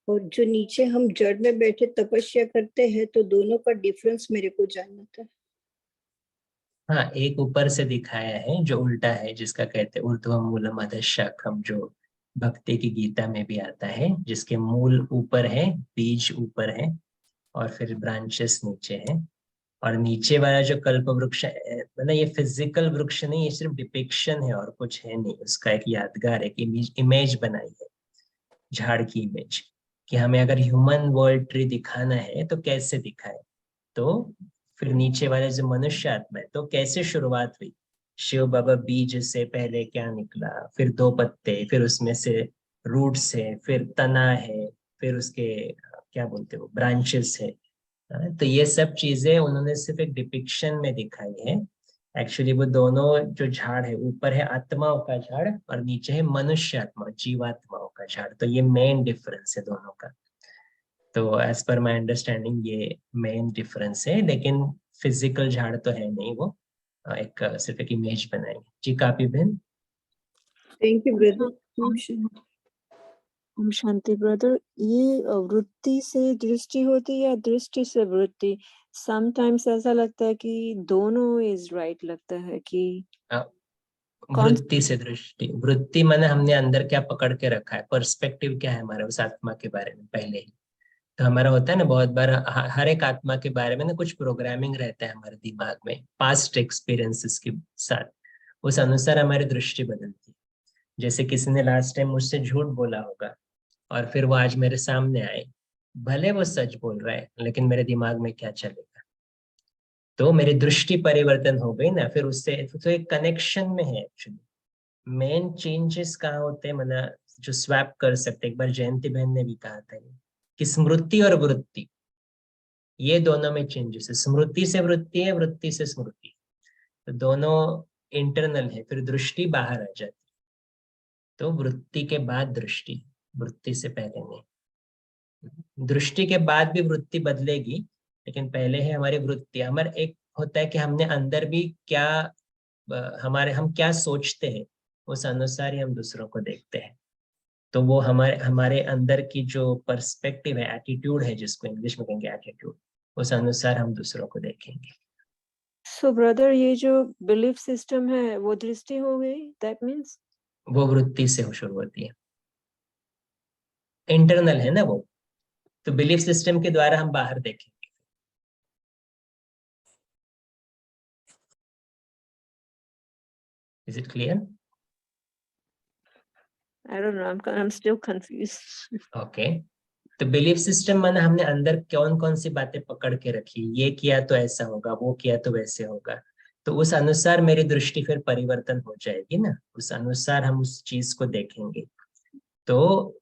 और जो नीचे हम जड़ में बैठे तपस्या करते हैं, तो दोनों का डिफरेंस मेरे को जानना था। हाँ, एक ऊपर से दिखाया है जो उल्टा है, जिसका कहते हैं ऊर्ध्व मूलम अधः शाखम, जो भक्ति की गीता में भी आता है, जिसके मूल ऊपर है, बीज ऊपर है और फिर ब्रांचेस नीचे हैं। और नीचे वाला जो कल्प वृक्ष है, मतलब ये फिजिकल वृक्ष नहीं, ये सिर्फ डिपिक्शन है और कुछ है नहीं। उसका एक यादगार, एक इमेज बनाई है, झाड़ की इमेज, कि हमें अगर ह्यूमन वर्ल्ड ट्री दिखाना है तो कैसे दिखाए। तो फिर नीचे वाले जो मनुष्य आत्मा है, तो कैसे शुरुआत हुई, शिव बाबा बीज से पहले क्या निकला, फिर 2 पत्ते, फिर उसमें से रूट्स है, फिर तना है, फिर उसके क्या बोलते हो ब्रांचेस है। तो ये सब चीजें उन्होंने सिर्फ एक डिपिक्शन में दिखाई है। एक्चुअली वो दोनों जो झाड़ है, ऊपर है आत्माओं का झाड़ और नीचे है मनुष्य आत्मा, जीवात्माओं का का झाड़। तो ये मेन डिफरेंस है दोनों का। तो एज पर माई अंडरस्टैंडिंग ये मेन डिफरेंस है, लेकिन फिजिकल झाड़ तो है नहीं, वो एक सिर्फ एक इमेज बनाएंगे। जी कापी बहन। Thank you brother. ओम शांति ब्रदर। ये वृत्ति से दृष्टि होती है या दृष्टि से वृत्ति? समटाइम्स ऐसा लगता है कि दोनों इज राइट लगता है कि वृत्ति से दृष्टि। वृत्ति माने हमने अंदर क्या पकड़ के रखा है, पर्सपेक्टिव क्या है हमारा उस आत्मा के बारे में पहले ही। तो हमारा होता है ना बहुत बार हर एक आत्मा के बारे में ना कुछ प्रोग्रामिंग रहता है हमारे दिमाग में पास्ट एक्सपीरियंसेस के साथ, उस अनुसार हमारी दृष्टि बदलती है। जैसे किसी ने लास्ट टाइम मुझसे झूठ बोला होगा और फिर वो आज मेरे सामने आए, भले वो सच बोल रहा है लेकिन मेरे दिमाग में क्या चलेगा, तो मेरी दृष्टि परिवर्तन हो गई ना। फिर उससे तो एक कनेक्शन में है एक्चुअली। मेन चेंजेस कहाँ होते हैं, मतलब जो स्वैप कर सकते, एक बार जयंती बहन ने भी कहा था कि स्मृति और वृत्ति, ये दोनों में चेंजेस है। स्मृति से वृत्ति है, वृत्ति से स्मृति, तो दोनों इंटरनल है, फिर दृष्टि बाहर आ जाती। तो वृत्ति के बाद दृष्टि, वृत्ति से पहले नहीं। दृष्टि के बाद भी वृत्ति बदलेगी, लेकिन पहले है हमारी वृत्ति। हमारा एक होता है कि हमने अंदर भी क्या हम क्या सोचते हैं, उस अनुसार ही हम दूसरों को देखते हैं। तो वो हमारे अंदर की जो पर्सपेक्टिव है, एटीट्यूड है, जिसको इंग्लिश में कहेंगे एटीट्यूड, उस अनुसार हम दूसरों को देखेंगे। सो ब्रदर, ये जो बिलीफ सिस्टम है वो दृष्टि हो गई, दैट मीन्स वो वृत्ति से शुरू होती है, इंटरनल है ना वो। तो बिलीफ सिस्टम के द्वारा हम बाहर देखेंगे। Is it clear? I don't know, I'm still confused. Okay. तो बिलीफ सिस्टम माने हमने अंदर कौन कौन सी बातें पकड़ के रखी, ये किया तो ऐसा होगा, वो किया तो वैसे होगा, तो उस अनुसार मेरी दृष्टि फिर परिवर्तन हो जाएगी ना, उस अनुसार हम उस चीज को देखेंगे। तो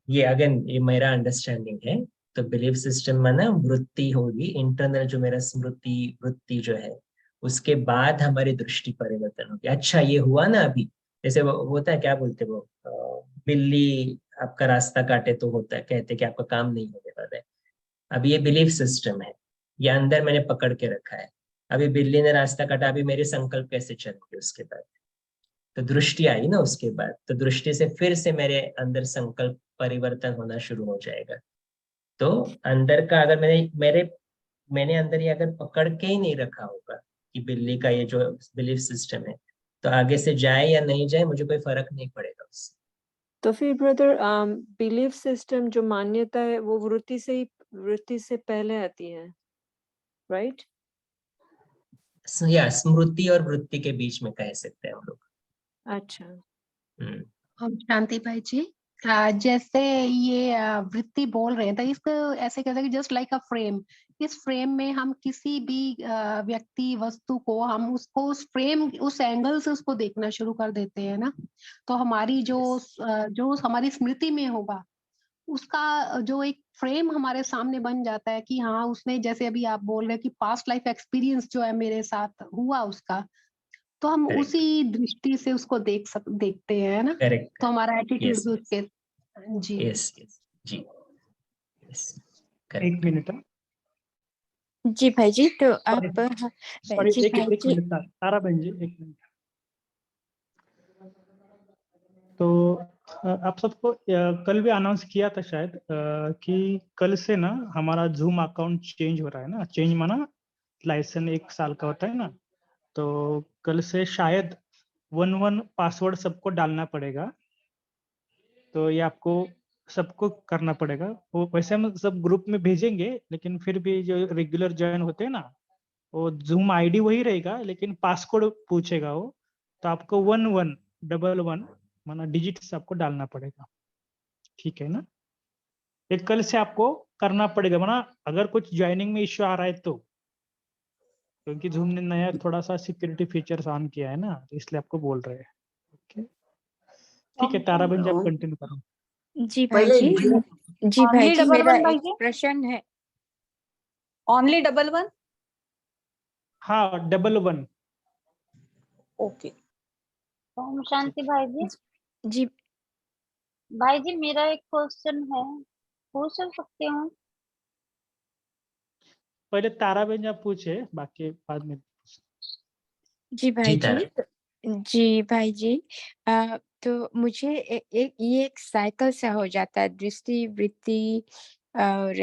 ये अगेन ये मेरा अंडरस्टैंडिंग है। तो बिलीफ सिस्टम माना वृत्ति होगी, इंटरनल जो मेरा स्मृति वृत्ति जो है, उसके बाद हमारी दृष्टि परिवर्तन होगी। अच्छा ये हुआ ना अभी, जैसे वो होता है क्या बोलते वो बिल्ली आपका रास्ता काटे तो होता है, कहते कि आपका काम नहीं होने वाला है। अब ये बिलीफ सिस्टम है, ये अंदर मैंने पकड़ के रखा है। अभी बिल्ली ने रास्ता काटा, अभी मेरे संकल्प कैसे चलेंगे उसके बाद? तो दृष्टि आई ना उसके बाद, तो दृष्टि से फिर से मेरे अंदर संकल्प परिवर्तन होना शुरू हो जाएगा। तो अंदर का अगर मैंने अंदर ये अगर पकड़ के ही नहीं रखा होगा कि बिल्ली का ये जो बिलीफ सिस्टम है, तो आगे से जाए या नहीं जाए मुझे कोई फर्क नहीं पड़ेगा उससे। तो फिर ब्रदर, बिलीफ सिस्टम जो मान्यता है वो वृत्ति से पहले आती है, राइट? या स्मृति और वृत्ति के बीच में कह सकते हैं हम लोग। अच्छा। हम शांति भाई जी, जैसे ये वृत्ति बोल रहे हैं, तो इसको ऐसे कहते हैं कि जस्ट लाइक अ फ्रेम। इस फ्रेम में हम किसी भी व्यक्ति वस्तु को हम उसको उस फ्रेम उस एंगल से उसको देखना शुरू कर देते हैं ना। तो हमारी जो हमारी स्मृति में होगा उसका जो एक फ्रेम हमारे सामने बन जाता है कि हाँ उसने, जैसे अभी आप बोल रहे हैं कि पास्ट लाइफ एक्सपीरियंस जो है मेरे साथ हुआ उसका, तो हम Correct. उसी दृष्टि से उसको देखते हैं ना। करेक्ट। तो हमारा एटीट्यूड Yes. उसके जी यस यस जी यस एक करेक्ट। मिनट जी भाई जी, तो आप सॉरी, जी एक भाई एक जी। मिनट तारा बहन जी, एक मिनट। तो आप सबको कल भी अनाउंस किया था शायद कि कल से ना हमारा जूम अकाउंट चेंज हो रहा है ना। चेंज माना लाइसेंस 1 साल का होता है ना, तो कल से शायद 1 पासवर्ड सबको डालना पड़ेगा। तो ये आपको सबको करना पड़ेगा। वो वैसे हम सब ग्रुप में भेजेंगे, लेकिन फिर भी जो रेगुलर ज्वाइन होते हैं ना, वो जूम आईडी वही रहेगा, लेकिन पासवर्ड पूछेगा वो। तो आपको 1111 माना डिजिट्स आपको डालना पड़ेगा, ठीक है ना। ये कल से आपको करना पड़ेगा, माना अगर कुछ ज्वाइनिंग में इश्यू आ रहा है तो, क्योंकि जूम ने नया थोड़ा सा सिक्योरिटी फीचर्स ऑन किया है ना, तो इसलिए आपको बोल रहे हैं। ओके ठीक है, तारा बहन जी आप कंटिन्यू करो। जी भाई जी। जी भाई जी, मेरा एक प्रश्न है। ओनली 11? हाँ 11। ओके। ओम शांति भाई जी। जी भाई जी मेरा एक क्वेश्चन है, पूछ सकती हूँ? पहले ताराबेन आप पूछे, बाकी बाद में। जी भाई जी जी। तारा। जी भाई जी। तो मुझे ये एक साइकिल सा हो जाता है, दृष्टि, वृत्ति और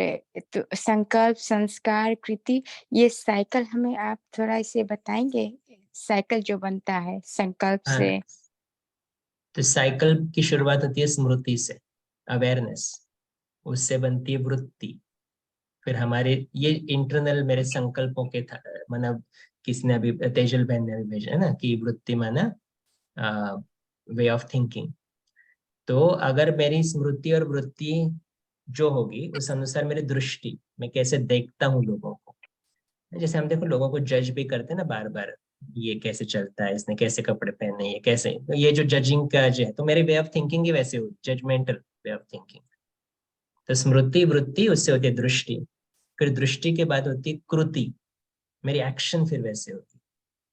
तो संकल्प, संस्कार, कृति, ये साइकिल हमें आप थोड़ा इसे बताएंगे? साइकिल जो बनता है संकल्प हाँ, से। तो साइकिल की शुरुआत होती है स्मृति से, अवेयरनेस, उससे बनती है वृत्ति, फिर हमारे ये इंटरनल मेरे संकल्पों के था, मतलब किसने अभी, तेजल बहन ने अभी भेजा है ना कि वृत्ति माना वे ऑफ थिंकिंग। तो अगर मेरी स्मृति और वृत्ति जो होगी उस अनुसार मेरी दृष्टि, मैं कैसे देखता हूँ लोगों को, जैसे हम देखो लोगों को जज भी करते हैं ना बार बार, ये कैसे चलता है, इसने कैसे कपड़े पहने, ये कैसे, तो ये जो जजिंग का जो है, तो मेरी वे ऑफ थिंकिंग ही वैसे हो, जजमेंटल वे ऑफ थिंकिंग। तो स्मृति वृत्ति, उससे होती है दृष्टि, फिर दृष्टि के बाद होती है कृति, मेरी एक्शन फिर वैसे होती है,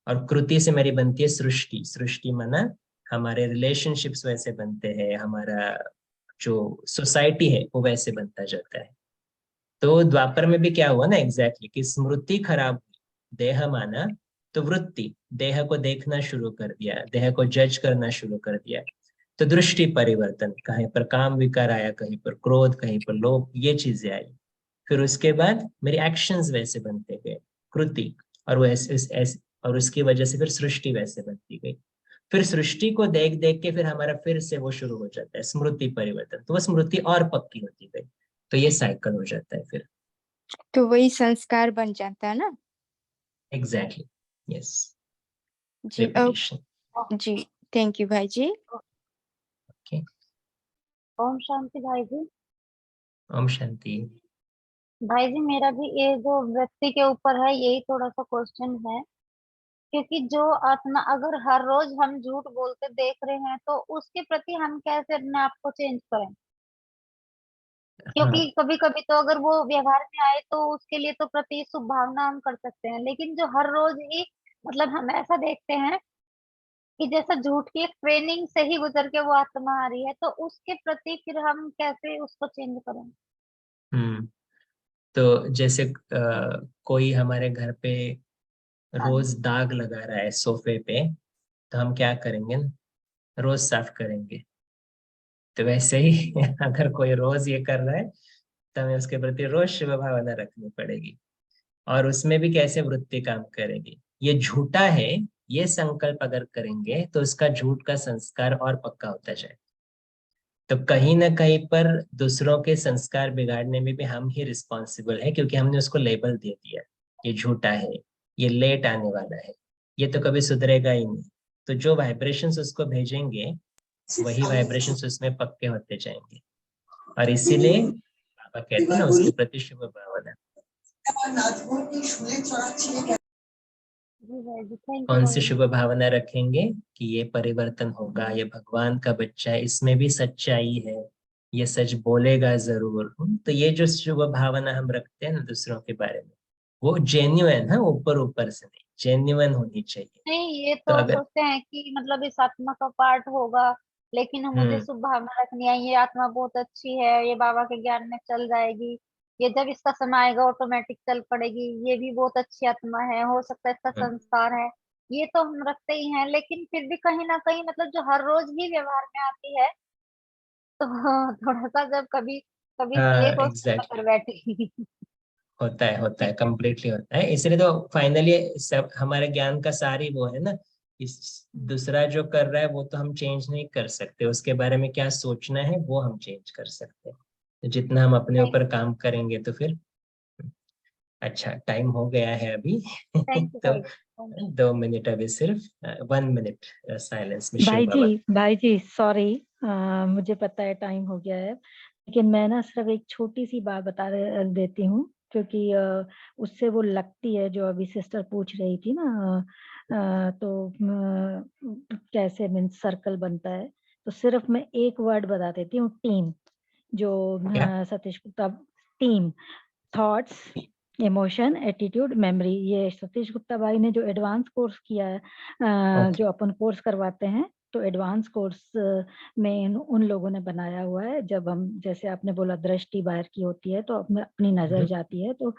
और कृति से मेरी बनती है सृष्टि। सृष्टि माना हमारे रिलेशनशिप्स वैसे बनते हैं, हमारा जो सोसाइटी है वो वैसे बनता जाता है। तो द्वापर में भी क्या हुआ ना एग्जैक्टली कि स्मृति खराब हुई, देह माना, तो वृत्ति देह को देखना शुरू कर दिया, देह को जज करना शुरू कर दिया, तो दृष्टि परिवर्तन, कहीं पर काम विकार आया, कहीं पर क्रोध, कहीं पर लोभ, ये चीजें आई। फिर उसके बाद मेरे एक्शंस वैसे बनते गए, कृति, और वो ऐसे और उसकी वजह से फिर सृष्टि वैसे बनती गई। फिर सृष्टि को देख देख के फिर हमारा फिर से वो शुरू हो जाता है स्मृति परिवर्तन, तो वो स्मृति और पक्की होती गई, तो ये साइकिल हो जाता है फिर। तो वही संस्कार बन जाता है ना? एग्जैक्टली, यस, जी। रिपीटिशन। जी, थैंक यू भाई जी। ओके, ओम शांति भाई जी। ओम शांति। भाई जी मेरा भी ये जो व्यक्ति के ऊपर है यही थोड़ा सा क्वेश्चन है, क्योंकि जो आत्मा अगर हर रोज हम झूठ बोलते देख रहे हैं तो उसके प्रति हम कैसे अपने आप को चेंज करें? क्योंकि हाँ, कभी कभी तो अगर वो व्यवहार में आए तो उसके लिए तो प्रति शुभ भावना हम कर सकते हैं, लेकिन जो हर रोज ही मतलब हम ऐसा देखते हैं कि जैसा झूठ की एक ट्रेनिंग से ही गुजर के वो आत्मा आ रही है, तो उसके प्रति फिर हम कैसे उसको चेंज करें? हम्म, तो जैसे कोई हमारे घर पे हाँ रोज जी। दाग लगा रहा है सोफे पे, तो हम क्या करेंगे ना, रोज साफ करेंगे। तो वैसे ही अगर कोई रोज ये कर रहा है तो हमें उसके प्रति रोज शुभ भावना रखनी पड़ेगी, और उसमें भी कैसे वृत्ति काम करेगी। ये झूठा है, ये संकल्प अगर करेंगे तो उसका झूठ का संस्कार और पक्का होता जाए, तो कहीं ना कहीं पर दूसरों के संस्कार बिगाड़ने में भी हम ही रिस्पॉन्सिबल है, क्योंकि हमने उसको लेबल दे दिया, ये झूठा है, ये लेट आने वाला है, ये तो कभी सुधरेगा ही नहीं। तो जो वाइब्रेशंस उसको भेजेंगे वही वाइब्रेशंस उसमें पक्के होते जाएंगे, और इसीलिए बाबा कहते हैं ना उसके प्रति शुभ भावना। जी भाई जी, थैंक यू कौन सी भाई जी। शुभ भावना रखेंगे कि ये परिवर्तन होगा, ये भगवान का बच्चा है, इसमें भी सच्चाई है, ये सच बोलेगा जरूर। तो ये जो शुभ भावना हम रखते हैं ना दूसरों के बारे में, वो जेन्युइन है, ऊपर ऊपर से नहीं, जेन्युइन होनी चाहिए। नहीं, ये तो तो अगर सोचते हैं कि मतलब इस आत्मा का पार्ट होगा, लेकिन हम मुझे हम्म शुभ भावना रखनी है, ये आत्मा बहुत अच्छी है, ये बाबा के ज्ञान में चल जाएगी, ये जब इसका समय आएगा ऑटोमेटिक चल पड़ेगी, ये भी बहुत अच्छी आत्मा है, हो सकता है इसका हम्म, संस्कार है, ये तो हम रखते ही हैं, लेकिन फिर भी कहीं ना कहीं मतलब जो हर रोज ही व्यवहार में आती है, तो थोड़ा सा जब कभी कभी ये हाँ क्वेश्चन एग्जैक्टली, कर बैठी। होता है, कम्प्लीटली होता है। इसलिए तो फाइनली सब हमारे ज्ञान का सार ही वो है ना, इस दूसरा जो कर रहा है वो तो हम चेंज नहीं कर सकते, उसके बारे में क्या सोचना है वो हम चेंज कर सकते हैं, तो जितना हम अपने थैंक ऊपर काम करेंगे तो फिर। अच्छा, टाइम हो गया है अभी थैंक यू तो भाई, थैंक 2 मिनट अभी सिर्फ, 1 मिनट साइलेंस में शिव बाबा। भाई जी सॉरी, मुझे पता है टाइम हो गया है, लेकिन मैं ना सिर्फ एक छोटी सी बात देती हूँ, क्योंकि उससे वो लगती है जो अभी सिस्टर पूछ रही थी ना, तो कैसे मीन्स सर्कल बनता है। तो सिर्फ मैं एक वर्ड बता देती हूँ, टीम, जो क्या? Satish Gupta, team, thoughts, emotion, attitude, memory, ये सतीश गुप्ता भाई ने जो एडवांस कोर्स किया है, ओके, जो अपन कोर्स करवाते हैं, तो एडवांस कोर्स में उन लोगों ने बनाया हुआ है। जब हम, जैसे आपने बोला दृष्टि बाहर की होती है तो अपनी नजर जाती है तो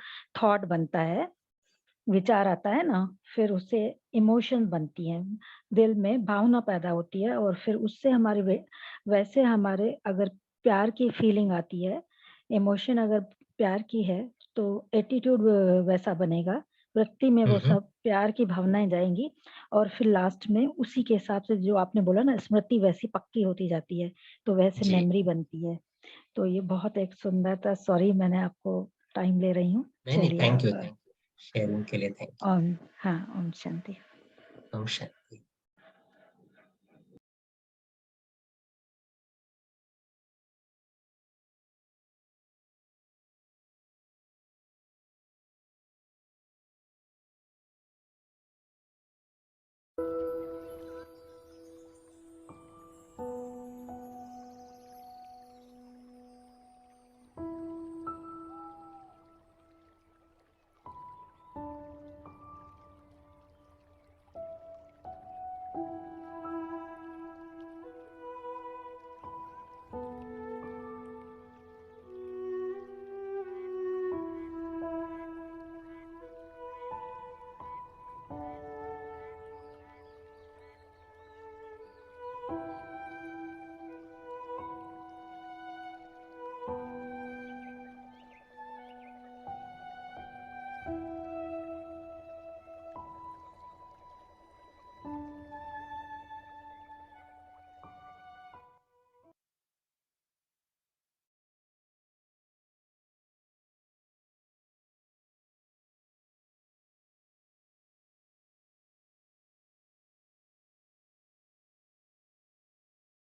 थॉट बनता है, विचार आता है ना, फिर उससे इमोशन बनती है, दिल में भावना पैदा होती है, और फिर उससे हमारे वैसे हमारे अगर प्यार की फीलिंग आती है, इमोशन अगर प्यार की है तो एटीट्यूड वैसा बनेगा, वृत्ति में वो सब प्यार की भावनाएं जाएंगी, और फिर लास्ट में उसी के हिसाब से जो आपने बोला ना, स्मृति वैसी पक्की होती जाती है, तो वैसे जी। मेमोरी बनती है। तो ये बहुत एक सुंदर था। सॉरी मैंने आपको टाइम ले रही हूँ। नहीं, चलिए थैंक यू, आप शेयरिंग के लिए थैंक ओम, हाँ, ओम शांति। यू। ओम शांति।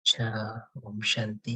अच्छा, ओम शांति।